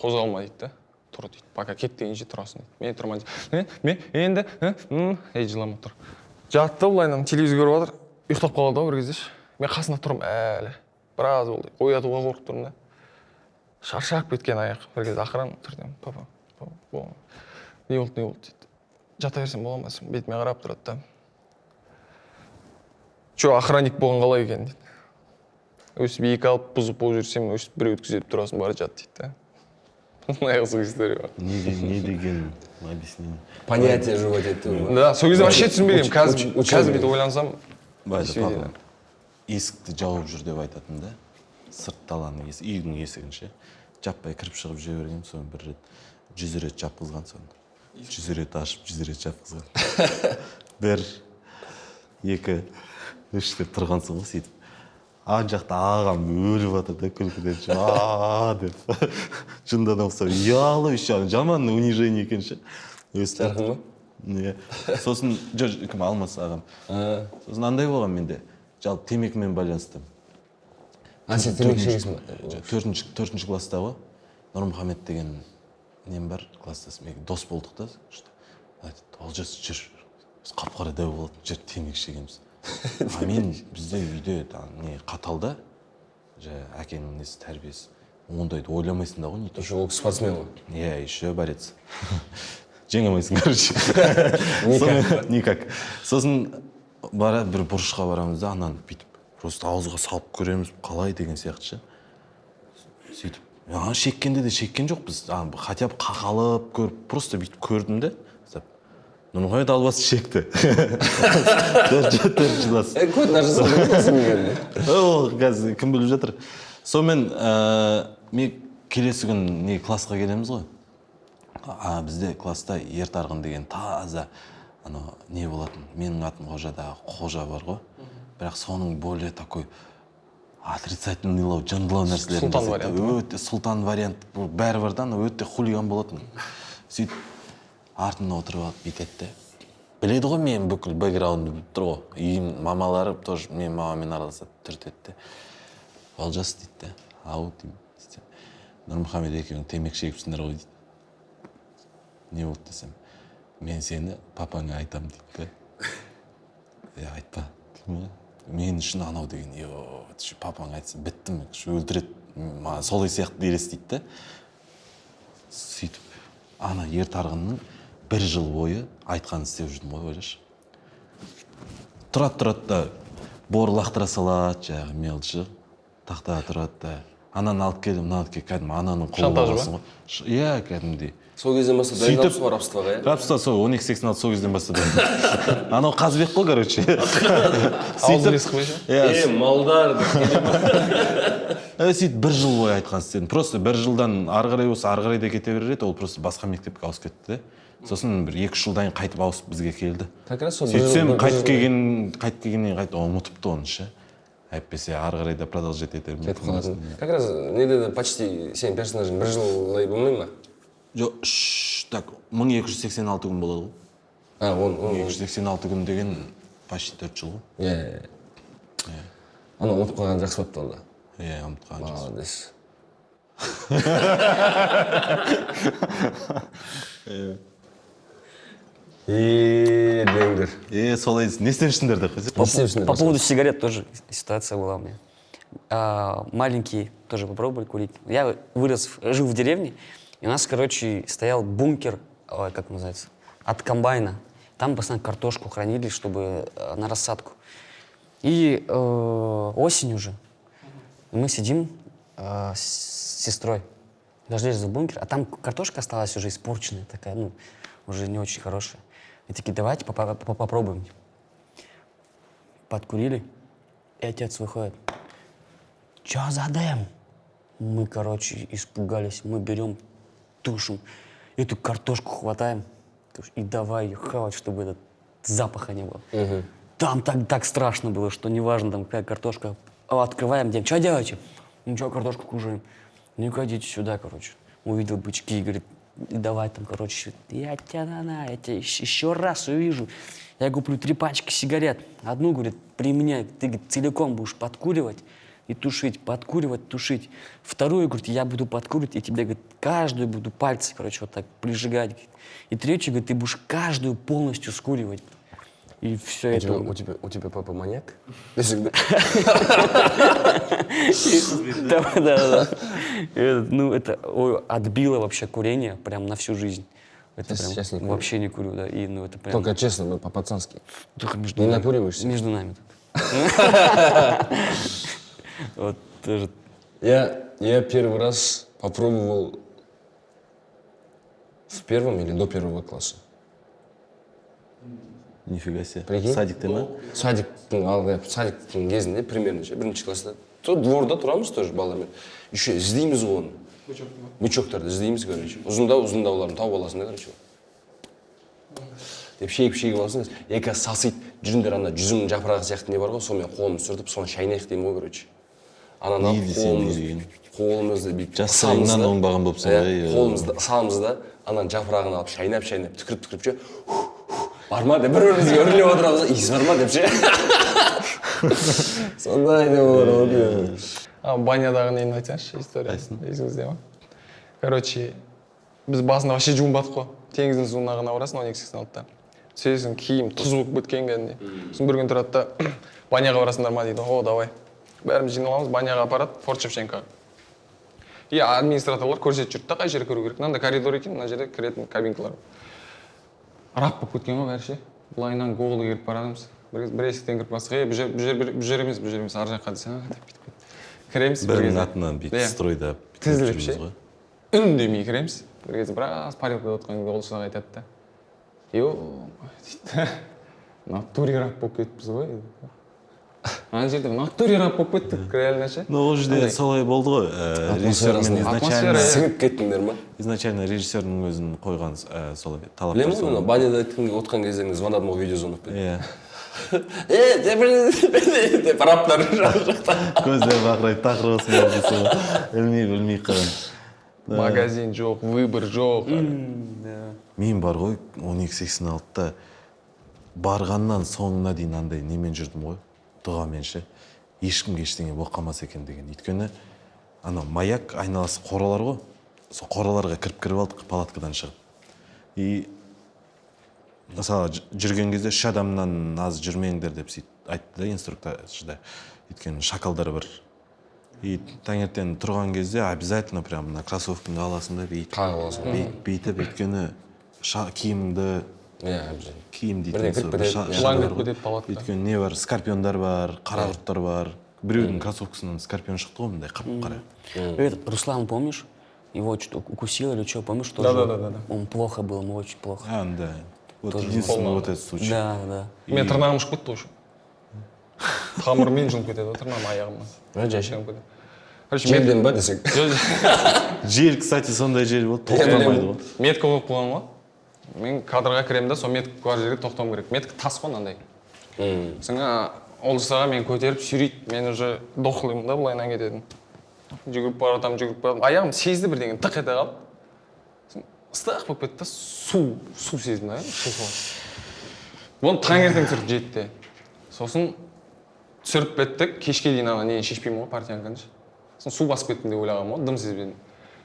Қозғалма дейді да. Тұр дейді. Пока кет дегенше тұрасың дейді. Мен тұрман дейді. Мен енді, жылама тұр. Жатты бұлайынан телевизор көріп жатыр. Ұйықтап қалады ғой бір кезде ше. Мен қасында тұрмын әлі. Біраз болды. Оятуға қорқып тұрмын да. Шаршап кеткен аяқ. Bir кезде ақырын тұрдым. Папа, не болды дейді. Жата берсем бола ма? Бетіме қарап тұрады да. Чо, охранник болған қалай екен дейді. Өсіп 2 алып бұзық болып жүрсем, өсіп бір өткізіп тұрасың бары жат дейді да. Сондай қызық история бар. Не деген объяснение? Понятие жауап етті. Да, сол кезде вообще түсінбегенмін. Қазір бүйтіп ойлансам, Папа есікті жауып жүр деп айтатын да. Сырт даланың есігі, үйдің есігін ше. Жаппай кіріп шығып жүре бергенмін, соны бір рет 100 рет жапқызған соны. 100 рет ашып, 100 рет жапқызған. 1, 2, 3 деп тұрғансың ғой сөйтіп. Ан жақта ағам өліп жатыр да күлкіден деп. Шынында да болса ұялы еще жаман унижение екен ше. Жарқын ба? Не. Сосын кім Алмас ағам. Сосын андай болған менде. Жалпы темекімен байланысты. Сен темекі шегесің ба? 4-ші класста ғой. Нұрмұхамед деген нем бар класстасым. Дос болдық та. Олжас жүр. Қап-қара дәу болады. Жүр темекі шегеміз. Мен бізде үйде қаталда. Әкенің несі тәрбиесі. Ондайды ойламайсың да ғой. Еще ол спортсмен ғой. Еще борец. Жеңемейсің, короче. Никак. Сосын бір бұрышқа барамыз да, ананы бүйтіп. Просто ауызға салып көреміз, қалай деген сияқты ше. Сөйтіп, шеккенде де шеккен жоқ біз. Хотя бы қақалып көріп, просто бүйтіп көрдім де. Нұрмұхамед албасы шекті. 4 жылас. Көт нәрсесі болмасын мегенде. Ол қазір кім біліп жатыр. Сонымен мен келесі күн классқа келеміз ғой. Бізде класста Ертарғын деген таза не болатын. Менің атым Қожадағы қожа бар ғой. Бірақ соның более такой отрицательный жындылау нәрселерін жасайды. Сұлтан вариант бәрі бар да, өте хулиган болатын. Сөйтіп артына отырып алып бүйтеді. Біледі ғой мен бүкіл бэкграундты біліп тұр ғой. Үйім мамалары тоже мен мамамен араласады, түртеді. Олжас дейді. Ау деймін. Нұрмұхамед екеуің темекі шегіпсіңдер ғой дейді. Не болды десем, мен сені папаңа айтам дейді. Айтпа. Мен үшін анау деген, папаң айтсын, біттім, өлтіреді. Солай сияқты дерес дейді. Сөйтіп, ана Ертарғынның 1 жыл бойы айтқанын істеп жүрдім ғой, ойлашы. Тұрады да, бор лақтыра салады, мелчі, тақта тұрады да, ананы алып келдім, мынаны алып келдім, кәдімгі ананың қолы Шантаж ба? боласың ғой. Иә, кәдімгідей. Сол кезден бастап дайындалыпсыз ғой рабствоға, иә? Рабство сол 12-86 сол кезден бастады. Анау Қазбек қой, короче. Аузын есік қой ше? Малдар. Сөйтіп бір жыл бойы айтқан істедім. Просто бір жылдан ары қарай болса, ары қарай да кете берер еді, ол просто басқа мектепке ауысып кетті. Сосын бір 2-3 жылдан қайтып ауысып бізге келді. Как раз сол Сөйтсем қайтып келгеннен қайта ұмытыпты оны ше. Әйтпесе ары қарай да продолжать етер. кетіп қалатын. Как раз неде де почти сенің персонажың бір жылдай болмай ма? Жоқ, так, 1286 күн болады ғой. А, он 1286 күн деген почти 4 жыл ғой. Иә. Ана ұмытып қалған жақсы болыпты онда. Иә, ұмытып қалған жақсы. Молодец. Деңдер. Солай не істеушіңдер деп қойса. По поводу сигарет тоже ситуация была у меня. Маленькие тоже попробовали курить. Я жил в деревне, и у нас, короче, стоял бункер, как называется, от комбайна. Там постоянно картошку хранили, чтобы на рассадку. И осень уже. Мы сидим с сестрой, дождались за бункер, а там картошка осталась уже испорченная такая, ну, уже не очень хорошая. И такие, давайте попробуем. Подкурили, и отец выходит. Чё за дым? Мы, короче, испугались. Мы берем, тушим, эту картошку хватаем и давай ее хавать, чтобы этот запаха не было. Там так страшно было, что неважно, там какая картошка. Открываем, день. Что делаете? Ничего, картошку кушаем. Ну-ка, идите сюда, короче. Увидел бычки и говорит, и давай там, короче, я тебя еще раз увижу. Я куплю 3 пачки сигарет. Одну, говорит, при мне ты, говорит, целиком будешь подкуривать и тушить, подкуривать, тушить. Вторую, говорит, я буду подкуривать, и тебе, говорит, каждую буду пальцы, короче, вот так прижигать. И третью, говорит, ты будешь каждую полностью скуривать. И все это... У тебя папа маньяк? Да. Ну, это отбило вообще курение прям на всю жизнь. Это Сейчас не прям курю. вообще не курю, да. И, ну, это прям... Только честно, по-пацански. Только между Не нами. накуриваешься? Между нами. Вот тоже. Я первый раз попробовал в первом или до 1 класса. Нифига себе. Прикинь? Садикте ма? Садиктің кезінде примерно 1 класста. Сол дворда тұрамыз тоже баламен. Еще іздейміз ғой оны. Бычоктарды іздейміз, короче. Ұзындауларын тауып аласың да, короче. Деп шейіп аласың. Екі сасиды, жүріндер ана жүзімнің жапырағы сияқты не бар ғой, сонымен қолымыз сүртіп, соны шайнайық деймін ғой, короче. Ананы қолымызды бүйтіп Жастайыңнан оңбаған болыпсың ғой. қолымызды саламызда, анан жапырағын алып шайнап, түкіріп ше. Бар ма деп бір-бірімізге үрлеп отырамыз, иіс бар ма деп ше. Сондай не болады. Банядағы нені айтсаңызшы, историясын, есіңізде ма? Короче, біз басында вообще жуынбадық қой. Теңіздің суына ғана барасың 12-86-та. Сөйсің, киім тұз болып кеткен кәдімгідей. Сосын бір күн тұрады да, баняға барасыңдар ма дейді. О, давай. Бәріміз жиналамыз, баняға апарады, Форт Шевченкоға. И администраторлар көрсетіп жүрді да, қай жерге кіру керек. Мынандай коридор екен, мына жерде кіретін кабинкалар. Рап болып кеткен ғой бәрі ше. Былайынан голды кіріп барамыз. Бір есіктен кіріп басқа, бұл жер емес, ар жаққа десең, кіреміз. Бірінің атынан бүйтіп стройда тізіліп ше. Үндемей кіреміз. Бір кезде біраз парилкада отқан кезде ол шырақ айтады да. Йо, дейді. Натуре рап болып кетіппіз ғой. Ана жерде натуре рап болып кеттік, реально ше. Но ол жерде солай болды ғой. Режиссермен Сіңіп кеттіңдер ма? изначально режиссердің өзін қойған солай талаптар. Білемін оны, баняда отқан кездеріңіз звондадым ғой, видеозвонок пен. Иә. Деп раптар жақта. Көздер бақырайды, тақырбасың десе, білмей қалған. Магазин жоқ, выбор жоқ. Мен бар ғой 1286-та барғаннан соңына дейін андай немен жүрдім ғой, дұғамен ше. Ешкімге ештеңе боқамас екен деген. Өйткені ана маяк айналасы қоралар ғой. Сол қораларға кіріп алдық палаткадан шығып. И мысалы жүрген кезде 3 адамнан аз жүрмеңдер деп айтты да инструкторда. Өйткені шакалдар бір. И таңертең тұрған кезде обязательно прям на кроссовкаңды аласың да бүйтіп, өйткені киімді киім дейтін Шланг кетіп кетеді палатка. Өйткені не бар, скорпиондар бар, қарақұрттар бар, біреудің кроссовкасынан скорпион шықты ғой, мындай қап-қара. Этот Руслан, помнишь? Его что-то укусил или что, помнишь? Тоже Да. Он плохо был, ему очень плохо. Да. Вот единственный вот этот случай. Да. Мен тырнағым ұшып кетті уже. Тамырымен жұлып кетеді, тырнағым аяғымнан. Жайшы. Короче, Желден ба десек? Жел, кстати, сондай жел болды, тоқтамайды ғой. метка қойып қойған ғой. Мен кадрға кіремін да, сол метка бар жерге тоқтауым керек. Метка тас қой андай. Соңға ол жасаға мен көтеріп сүйрейді. Мен уже доқылымын да, былайынан кетедім. Жүгіріп баратам. Аяғым сезді бірдеңе тық ете қалып. Ыстық болып кетті, су сездім да, Оны таңертең түсіріп жетті. Сосын түсіріп беттік, кешке дейін ана нені шешпеймін ғой, партиянканы. Сосын су басып кеттім деп ойлағам ғой, дым сезбедім.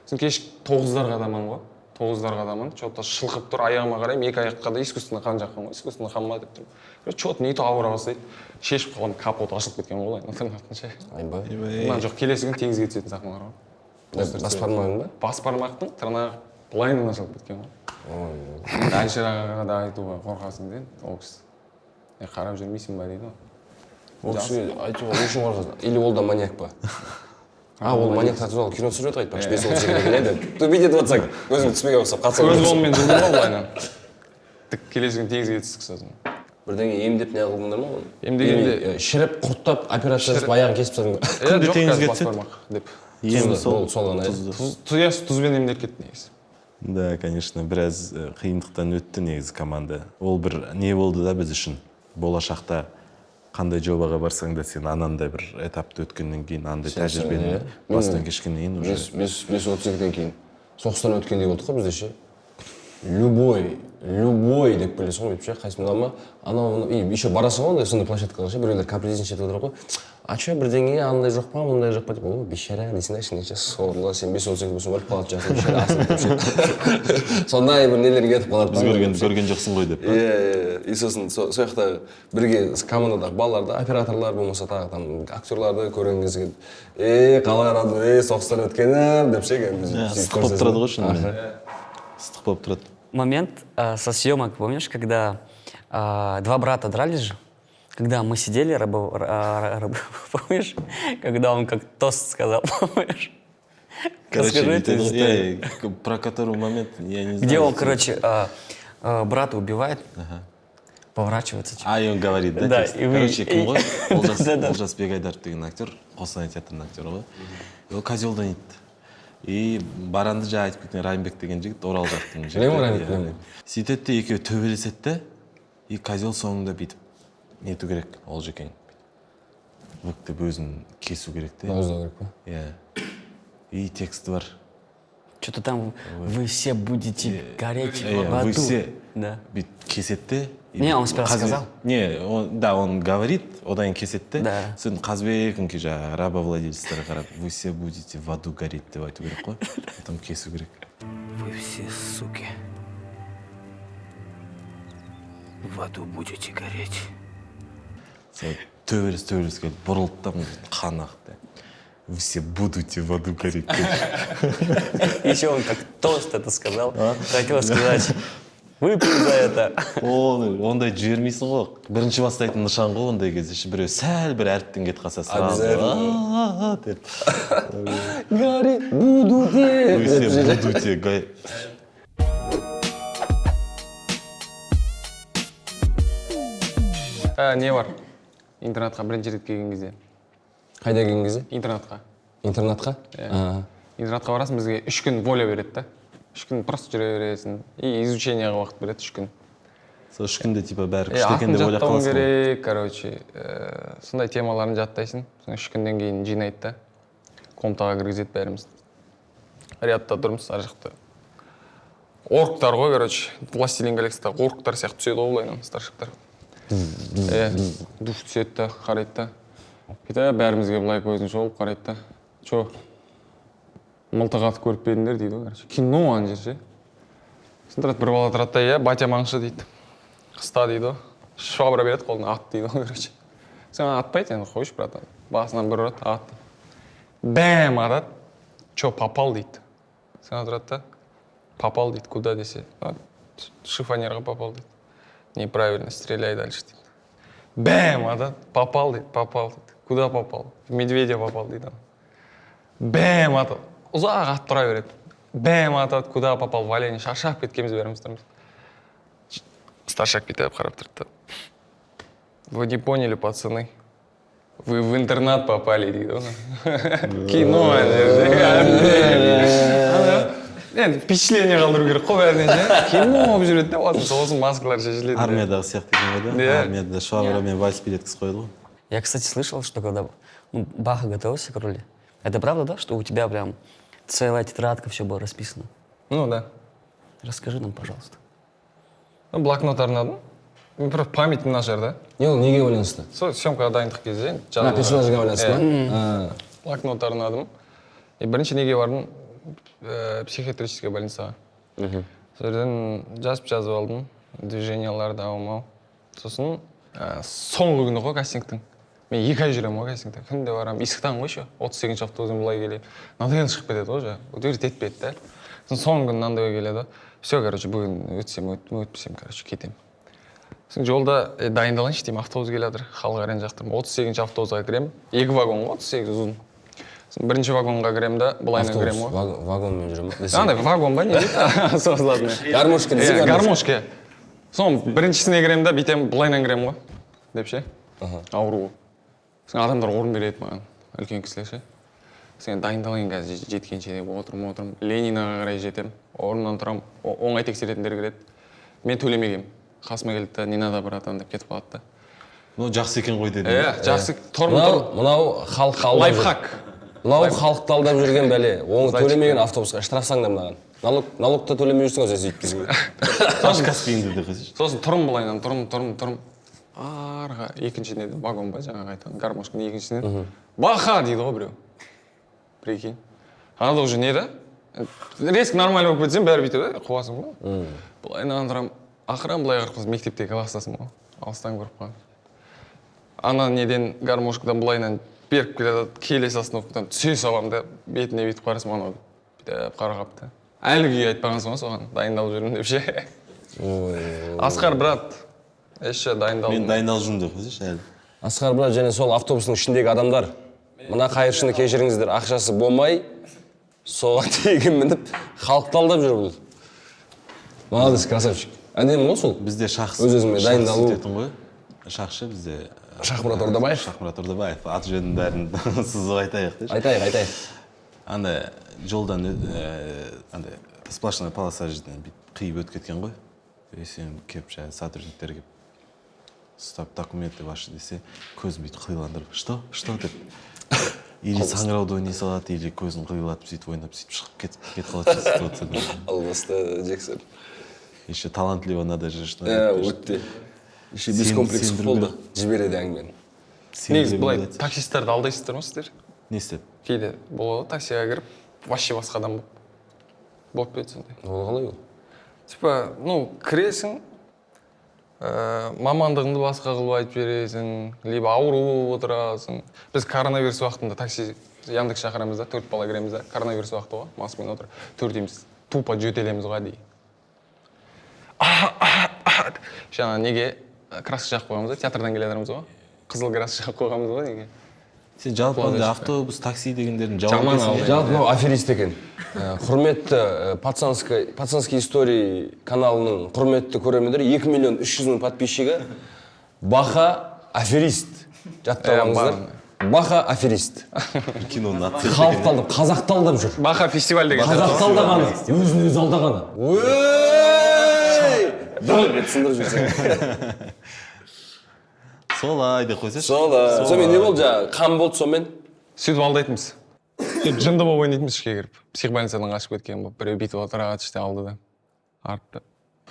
Сосын кеш 9-дарға адаман ғой, 9-дарға адаман, что-то шылқып тұр, аяғыма қараймын, екі аяққа да искусственно қан жаққан ғой, искусственно қан ба деп тұрмын. Что-то не то ауыра бастайды. Шешіп қалған капот ашылып кеткен ғой, тырнақтың Айба. Мына жоқ, келесі күн теңізге түсетін сахналар ғой. Бас бармағың ба? Бас бармақтың тырнағы лайнынан шығып кеткен ғой. Әлшер ағаға да айтуға қорқасың деді, ол кісі. Қарап жүрмейсің ба дейді ғой. Ол кісі айтуға не үшін қорқасың? Или ол да маньяк па? Ол маньяктар туралы кино түсіріп жатыр айтпақшы, 5-10 келеді. Төбе етіп жатсаң, өзің түспеге ұқсап қатысың. Өз қолыммен жүрдім ғой былайынан. Тік келесі күн теңізге түстік сосын. Бірдеңе емдеп не қылдыңдар ма оны? Емдегенде шіріп, құрттап, операция жасап, аяғын кесіп тастадың ба? Күнде жоқ, теңізге қазір бас түседі. бармақ деп. Ем Сол ғана еді. Тұзбен емдеп кетті негізі. Да, конечно, біраз қиындықтан өтті негізі команда. Ол бір не болды да біз үшін. Болашақта қандай жобаға барсаң да сен анандай бір этапты өткеннен кейін, андай тәжірибені бастан кешкеннен кейін уже. 5-32-ден кейін соғыстан өткендей болдық қой бізде ше. Любой деп білесің ғой, ше, қайсымда ма? Анау, еще барасың ғой, ондай сондай площадкаға ше, біреулер капризін шетіп отырып қой. А че, бірдеңе андай жоқ па, мұндай жоқ па деп, о, бейшара дейсің да, ішінде сорлы, сен 5-32 болсын, өліп қалады жасың, бейшара асылып деп ше. Сондай бір нелер кетіп қалады. Біз көрген жоқсың ғой деп. И сосын сол жақта бірге командадағы балаларды, операторлар болмаса тағы там актерларды көрген кезде қалай қарады, соғыстан өткенім деп ше. Ыстық болып тұрады ғой шынымен. Ыстық болып тұрады. Момент со съемок, помнишь, когда два брата дрались же? Когда мы сидели, помнишь, когда он как тост сказал, помнишь? Расскажи эту историю. Про который момент я не знаю. Где он, короче, брата убивает, поворачивается. И он говорит, да? Да, текст? и вы- Короче, кім ғой? Да. Олжас Бегайдаров деген актер, Қостанай театрының актері ғой. Ол козелдан еді. И баранды жа айтып кеткен Райымбек деген жігіт, Орал жақтың жігіті. Білемін Райымбек, білемін. Сөйтеді де екеуі төбелеседі де, и козел соңында бүйтіп нету керек, ол жекең. Бүктеп өзін кесу керек те. Ауыздау керек па? Иә. И тексті бар. Что-то там, вы все будете гореть в Вы аду. все Да. бүйтіп кеседі де. Не, он сперва сказал. Не, он говорит, одан кеседі де. Да. Сосын Қазбекінке жаңағы рабовладельцтарға қарап, вы все будете в аду гореть деп айту керек қой. Там кесу керек. Вы все, суки, в аду будете гореть. Төбелес келіп бұрылды да қан ақты. Вы все будете в аду гореть. Еще он как тост это сказал. Хотел сказать, выпей за это. Ондай жібермейсің ғой. Бірінші бастайтын нышан ғой ондай кезде. Біреу сәл бір әріптен кетіп қалса сразу. Деп. Гарри, будете. Вы все будете гореть. Не бар? Интернатқа бірінші рет келген кезде. Қайда келген кезде? Интернатқа. Интернатқа? Интернатқа барасың, бізге 3 күн воля береді да. 3 күн просто жүре бересің. И изучениеға уақыт береді 3 күн. Сол 3 күнде типа бәрі күшті екен Атын деп ойлап жаттауың қаласың ғой. керек, короче. Сондай темаларын жаттайсың. Соң 3 күннен кейін жинайды да. Комнатаға кіргізеді бәрімізді. Рядта тұрмыз, ар жақта. Орктар ғой, короче. Властелин коллекциядағы орктар сияқты түседі ғой былайынан, старшактар. Душ түседі да, қарайды да. Кейде бәрімізге былай көзін шолып қарайды да. Чо, мылтық атып көріп пе едіңдер дейді ғой, короче. Кино ана жер ше. Сосын тұрады, бір бала тұрады да, иә, батя маңшы дейді. Қыста дейді ғой. Швабра береді қолына, ат дейді ғой, короче. Сен атпайды, енді қойшы, братан. Басынан бір ұрады, атты. Бәм атады. Чо, попал дейді. Сен тұрады да, попал дейді, куда десе. Шифонерға попал дейді. Неправильно, стреляй дальше дейді. Бәм атады, попал дейді, попал дейді. Куда попал? В медведя попал дейді. Бәм атады. Ұзақ атып тұра береді. Бәм атады, куда попал? В оленя. Шаршап кеткенбіз бәріміз тұрмыз. Старшак бүйтіп қарап тұрды. Вы не поняли, пацаны. Вы в интернат попали дейді. Кино. Енді впечатление қалдыру керек қой бәрінен же. Кино болып жүреді де, сосын маскалар шешіледі. Армиядағы сияқты екен ғой да? Армияда швабрамен вальспилет қыз қойды ғой. Я, кстати, слышал, что когда Баха готовился к роли, это правда, да, что у тебя прям целая тетрадка, все было расписано? Ну да. Расскажи нам, пожалуйста. Блокнот арнадым. Мен просто памятім нашар да. Не ол неге байланысты? Сол съемкаға дайындық кезде Персонажға байланысты ма? блокнот арнадым. И бірінші неге бардым? Психиатрическая больницаға. Сол жерден жазып алдым. Движенияларды аумау. Сосын соңғы күні ғой кастингтің. Мен 2 ай жүремін ғой кастингте. Күнде барам. Есіктен ғой еще. 38-ші автобуспен былай келейін. Надоел шығып кетеді ғой же. Өтер tetпейді да. Сосын соңғы күні мынандай келеді. Все, короче, бүгін өтсем, өтпесем, короче, кетем. Сосын жолда дайындалайыншы деймін, автобус келеді. Халық арен жақтырмын. 38-ші автобусқа кіремін. 2 вагон ғой, 38 ұзын. Бірінші вагонға кіремін да, былайынан кіремін ғой. Вагонмен жүремін. Андай вагон ба не дейді? Созылатын. Гармошка десе гармошка. Соң біріншісіне кіремін да, бүйтем былайынан кіремін ғой. Деп ше? Ауру. Соң адамдар орын береді маған. Үлкен кісілер ше. Соң дайындалайын қазір жеткенше деп отырым. Ленинаға қарай жетем. Орнымнан тұрам. Оңай тексеретіндер кіреді. Мен төлемегем. Қасыма келді да, не надо братан деп кетіп қалады да. Ну, жақсы екен ғой деді. Жақсы. Мынау халық алдап лайфхак. Мынау халықты алдап жүрген бәле. Оны төлемеген автобусқа штраф саңдамаған. Налогты төлемей жүрсің өзі сөйтіп бізге. Каспиинде де қызы. Сосын тұрым былайынан, тұрым. Арға екіншіне вагон ба жаңа айтқан гармошканың екіншісіне. Баха дейді ғой біреу. Прикинь. Анда уже не да? Резк нормально болып кетсем, бәрі бүйтеді, қуасың ғой. Былайынан тұрам. Ақыран былай қарқыз мектептегі кластасым ғой. Алыстан көріп қалған. Ана неден гармошкадан былайынан беріп келесі остановкадан түсе салам да, бетіне бүйтіп қарасым анау бүйтіп қарағапты. Әлі күй айтпағансың ғой соған, дайындалып жүрмін деп ше. Асқар брат, еще дайындалдым. Мен дайындалып жүрмін деп қойсайшы әлі. Асқар брат, және сол автобустың ішіндегі адамдар, мына қайыршыны кешіріңіздер, ақшасы болмай, соған тегін мініп, халықты алдап жүр бұл. Молодец, красавчик. Әдемі ғой сол? Бізде шақсы. Өз-өзіңе дайындалу. Шақшы бізде. Шахмұрат Ордабаев? Шахмұрат Ордабаев. Аты жөнін бәрін сызып айтайық дейші. Айтайық. Андай жолдан андай сплошная полоса жерден қиып өтіп кеткен ғой. Сен кеп сотрудниктер кеп ұстап документы ваши десе, көзін бүйтіп қиландырып, что деп. Или саңырауды ойнай салады, или көзін қилатып сөйтіп ойнап сөйтіп шығып кетіп қалады ситуациядан. Албасты Джексон. Еще талантливо надо же что. Өтті. Еще без комплексов болды. Жібереді әңгімені. Негізі былай таксистерді алдайсыздар ма сіздер? Не істеп? Кейде болады, таксиға кіріп, вообще басқа адам болып кетті сондай. Ол қалай ол? Типа, кіресің, мамандығыңды басқа қылып айтып бересің, либо ауру болып отырасың. Біз коронавирус уақытында такси Яндекс шақырамыз да, 4 бала кіреміз да, коронавирус уақыты ғой, маскамен отыр, 4-дейміз, тупо жөтелеміз ғой дейі. Жаңа неге краска жағып қойғамыз да, театрдан келедіріміз ғой, қызыл краска жағып қойғамыз ғой неге. Сен жалпы автобус, такси дегендердің жауап берсің. Жалпы мынау аферист екен. Құрметті пацанские истории каналының құрметті көрермендері 2.300.000 подписчигі Баха аферист. Жаттап Баха аферист. Киноның аты. Халықты алдап, қазақты алдап жүр. Баха фестиваль деген. Қазақты алдағаны, өзін-өзі алдағаны. Бет сындырып жүрсің. Солай деп қойсайшы. Сонымен не болды жаңа? Қан болды сонымен? Сөйтіп алдайтынбыз. Жынды болып ойнайтынбыз ішке кіріп. Психбольницадан қашып кеткен болып, біреу бүйтіп отырады іште алдыда. Артты.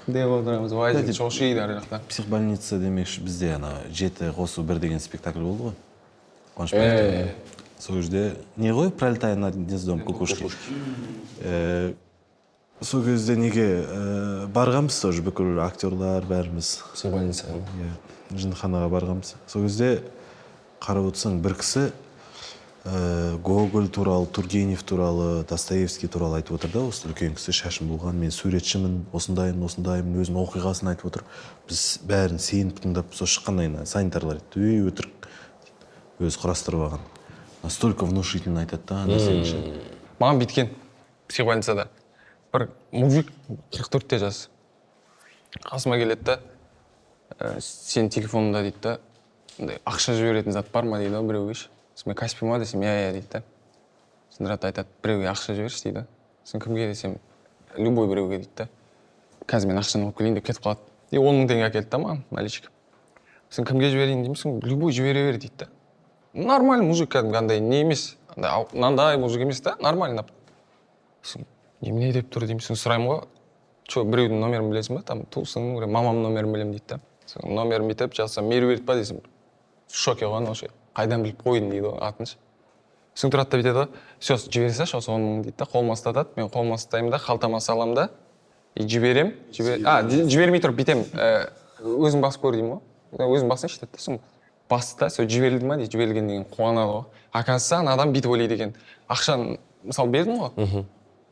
Деп отырамыз, вайзен, шошиды ар жақта. Психбольница демекші бізде жеті қосу бір деген спектакль болды ғой. Қуанышбаев. Сол жерде не ғой? Пролетая над гнездом кукушки. Сол кезде неге барғанбыз тоже бүкіл актерлар бәріміз. Психбольницаға. Жындыханаға барғанбыз. Сол кезде қарап отырсаң бір кісі Гоголь туралы, Тургенев туралы, Достоевский туралы айтып отыр да, осы үлкен кісі шашым болған, мен суретшімін, осындаймын, өзінің оқиғасын айтып отыр. Біз бәрін сеніп тыңдап, сол шыққаннан санитарлар айтты, өтірік. өзі құрастырып алған. Настолько внушительно айтады да ана сен ше. Маған бүйткен психбольницада бір мужик 44-те жас қасыма келеді да сенің телефоныңда дейді да ақша жіберетін зат бар ма дейді біреуге ше. Мен Каспий ма десем иә дейді да. Сонда айтады біреуге ақша жіберші дейді. Сен кімге десем любой біреуге дейді да. Қазір мен ақшаны алып келейін деп кетіп қалады. 10 000 теңге әкелді да маған наличка. Сен кімге жіберейін деймісің? Любой жібере бер дейді да. Нормальный мужик кәдімгі андай не емес. Мынандай мужик емес та, нормально. Сен немене деп тұр деймісің, сұраймын ғой. Че, біреудің номерін білесің ба? Там туысың, мамамның номерін білемін дейді да. Сен номерін бүйтіп жазсам, меруерт па дейсің. Шоке ғой вообще. Қайдан біліп қойдың дейді ғой атын ше. Сен тұрады да бүйтеді ғой. Все, жібере салшы осы 10 000 дейді да. Қолыма ұстатады. Мен қолыма ұстаймын да, қалтама саламын да. Жіберем. Жібермей тұрып бүйтем. Өзің басып көр деймін ғой. Өзің басыншы деді да. Басты да, сол жіберілді ма дейді, жіберілген деген қуанады ғой. Оказывается, ана адам бүйтіп ойлайды екен. Ақшаны мысалы бердің ғой.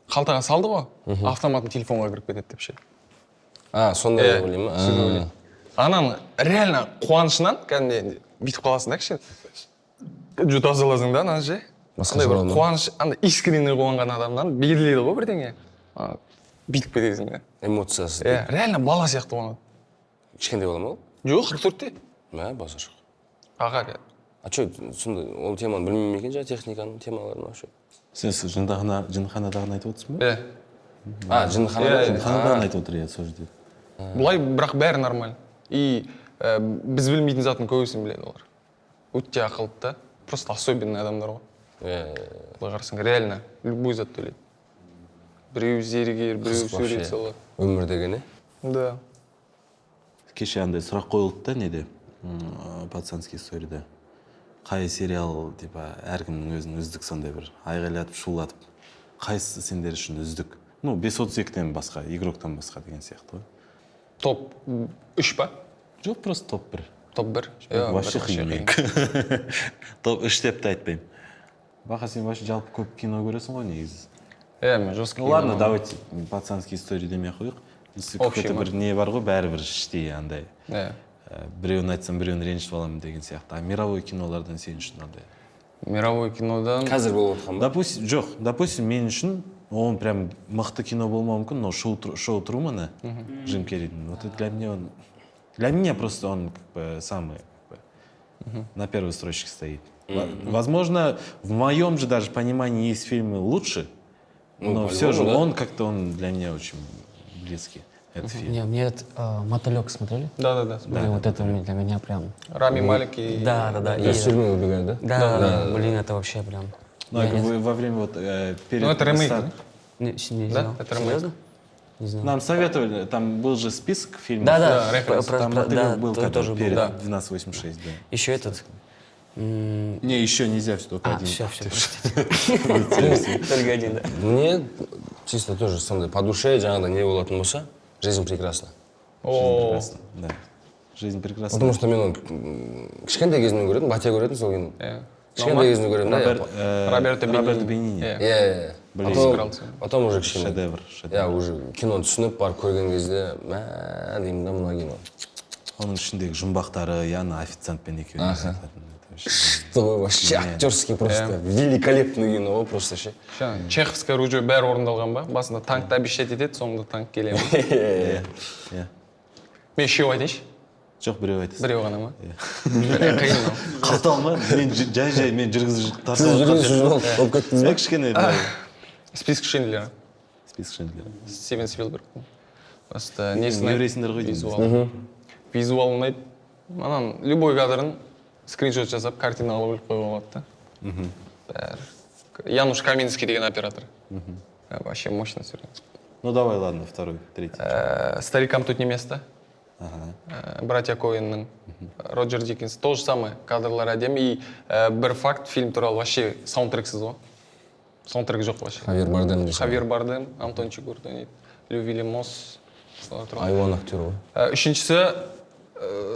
Қалтаға салды ғой. Автоматын телефонға кіріп кетеді деп ше. Сондай ойлаймын ма? Ананың реально қуанышынан кәдімгі бүйтіп қаласың да кішкене. Жұта саласың да ананы ше. Сондай бір қуаныш, андай искренне қуанған адамнан белгілейді ғой бірдеңе. Бүйтіп кетесің да. Эмоциясы. Реально бала сияқты қуанады. Кішкентай бола ма ол? Жоқ, 44-те. Баса жоқ. Аға кәді. Че, сонда ол теманы білмеймін екен жаңа техниканың темаларын вообще. Сен жынханадағын айтып отырсың ба? Жынханадағын айтып отыр, сол жерде. Бұлай бірақ бәрі нормально. И біз білмейтін затын көбісін біледі олар. Өте ақылды да. Просто особенный адамдар ғой. Бұлай қарасаң, реально любой зат төлейді. Біреу зергер, біреу сурет салады. Өмір деген, Да. Кеше андай сұрақ қойылды да неде, пацанский историяда. Қай сериал, типа, әркімнің өзінің үздік сондай бір айғайлатып, шулатып. Қайсысы сендер үшін үздік? 532-тен басқа, игроктан басқа деген сияқты ғой. Топ 3 па? Жоқ, просто топ 1. Топ 1? Вообще қиын. Топ 3 деп те айтпаймын. Бақа, сен вообще жалпы көп кино көресің ғой негізі. Мен жестко кино. Ладно, давайте пацанский история демей қойық. Какой-то бір не бар ғой, бәрібір іштей андай. Біреуін айтсам, біреуін ренжітіп аламын деген сияқты. А мировой кинолардан сен үшін андай? Мировой кинодан... Қазір болып отқан ба? Жоқ, допустим, мен үшін он прям мықты кино болмауы мүмкін, но шоу Трумана, Джим Керридің. Вот это для меня просто он самый на первой строчке стоит. Возможно, в моем же даже понимании есть фильмы лучше, но все же он как-то для меня очень близкий. Этот фильм. Не, мне этот «Мотылек» смотрели? Да. Вот это для меня прям... Рами Малик и... Да. Из тюрьмы убегает, да? Да, блин, это вообще прям... Во время вот перед... Ну, это ремейк, да? Не знал. Это ремейк. Серьезно? Не знал. Нам советовали, там был же список фильмов. Да, Там «Мотылек» был тоже перед был. 1286, да. Еще этот... Не, еще нельзя, все только один. Все, простите. Только один, да. Мне чисто тоже сондай по душе жаңағыдай не болатын болса, «Жизнь прекрасна». Жизнь прекрасна, да. Жизнь прекрасна. Потому что мен оны кішкентай кезімнен көретін, бате көретін сол кино. Кішкентай кезімнен көремін, да. Роберто Бенини. Потом уже кішкене. Шедевр. Уже киноны түсініп барып көрген кезде, деймін да мына кино. Оның ішіндегі жұмбақтары, яғни официантпен екеуін. Что вообще актерский просто великолепный кино ғой просто ше. Чеховское ружье бәрі орындалған ба? Басында танкты обещать етеді, соңында танк келе ма? Мен үшеу айтайыншы? Жоқ, біреу айтасың. Біреу ғана ма? Қиын ма? Қалтал ма? Мен жай мен жүргізіп Болып кеттіңіз ба? Кішкене Список Шиндлера. список Шиндлера. Стивен Спилберг. Просто Еврейсіңдер ғой дейміз. Визуал ұнайды. Анан любой кадрын скриншот жасап, картинаға бөліп қойға болады да. Бәрі. Януш Каминский деген оператор. Вообще мощно түсірген. Ну давай, ладно, второй, третий. Старикам тут не место. Братья Коэнның. Роджер Диккенс. То же самое. Кадрлар әдемі. И бір факт, фильм туралы вообще саундтрексіз ғой. Саундтрек жоқ вообще. Хавьер Бардем, Антон Чигурд ойнайды. Лю Вильямос. Айуан актер ғой. Үшіншісі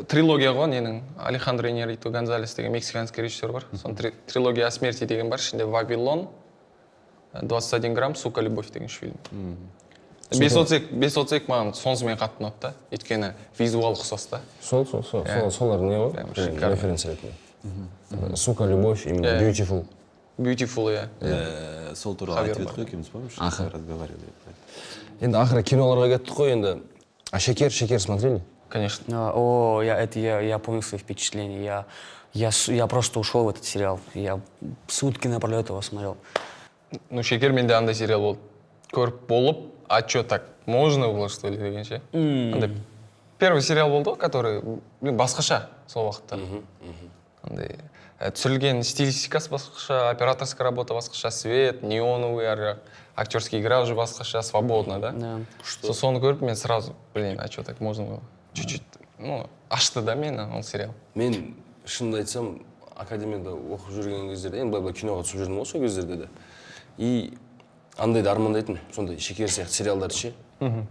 трилогия ғой, ненің Алехандро Иньярриту Гонзалес деген мексиканский режиссер бар. Сон трилогия о смерти деген бар. Ішінде Вавилон, 21 грамм, сука, любовь деген фильм. 530 маған сонысымен қатты ұнады да. Өйткені визуал ұқсас та. Солар не ғой? Референция ретінде. Сука, любовь, именно beautiful. Beautiful, иә. Сол туралы айтып едік қой екеуміз, помнишь? Разговаривали. Енді ақыры киноларға кеттік қой енді. А Шекер смотрели? Конечно. Я помню свои впечатления. Я просто ушел в этот сериал. Я сутки напролет его смотрел. Ну, Шекер менде андай сериал болды. Көріп болып, а чё так, можно было что ли дегенше. Андай первый сериал болды, который басқаша сол уақытта. Андай түсірілген стилистикасы басқаша, операторская работа басқаша, свет, неоновый, актерская игра уже басқаша, свободно, да? Да. Соны көріп, мен сразу, блин, а чё так можно было? Чуть-чуть, ну, ашты да мені ол сериал. Мен шынымды айтсам, академияда оқып жүрген кездерде, енді былай киноға түсіп жүрдім ғой сол кездерде де. И андайды армандайтын, сондай Шекер сияқты сериалдар ше,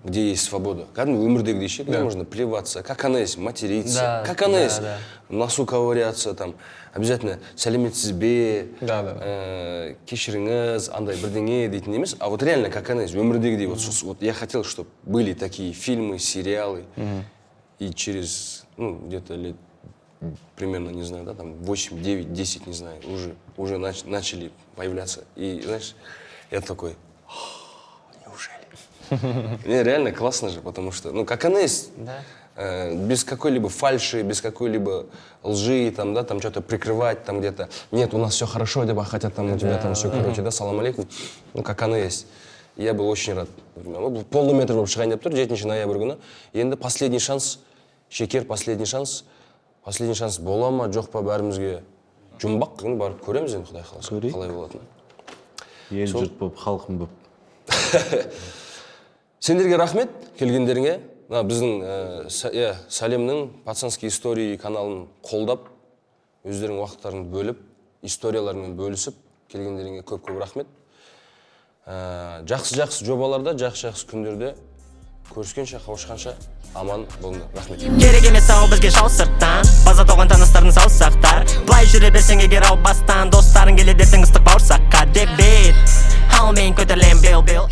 где есть свобода. Кәдімгі өмірдегідей ше, где можно плеваться, как она есть, материться, как она есть, носу ковыряться, там, обязательно сәлеметсіз бе, кешіріңіз, андай бірдеңе дейтін емес, а вот реально как она есть, өмірдегідей. Вот я хотел, чтобы были такие фильмы, сериалы, и через, ну, где-то лет примерно, не знаю, да, там 8, 9, 10, не знаю, уже начали появляться. И, знаешь, я такой, неужели? Не, реально классно же, потому что, ну, как она есть, без какой-либо фальши, без какой-либо лжи, там, да, там что-то прикрывать, там где-то, нет, у нас все хорошо, либо хотя там у тебя там все, короче, да, салам алейкум, ну, как она есть. Я был очень рад. Полный метр болып шығайын деп тұр, 7 ноябрь күні. Енді последний шанс, Шекер, последний шанс бола ма, жоқ па, бәрімізге жұмбақ күні барып көреміз енді, Құдай қаласа, қалай болатыны. Ел жұрт болып, халқым болып. Сендерге рахмет келгендеріңе. Біздің Сәлемнің пацанский истории каналын қолдап, өздерің уақыттарын бөліп, историяларымен бөлісіп, келгендеріңе көп-көп рахмет. Жақсы жобаларда, жақсы күндерде көріскенше, қауышқанша аман болыңдар. Рахмет. Керек емес ау бізге жау сырттан, база тоған таныстардың саусақтар. Былай жүре берсең егер ау бастан, достарың келеді ертең ыстық бауырсаққа деп бет. Ал мен көтерлем бел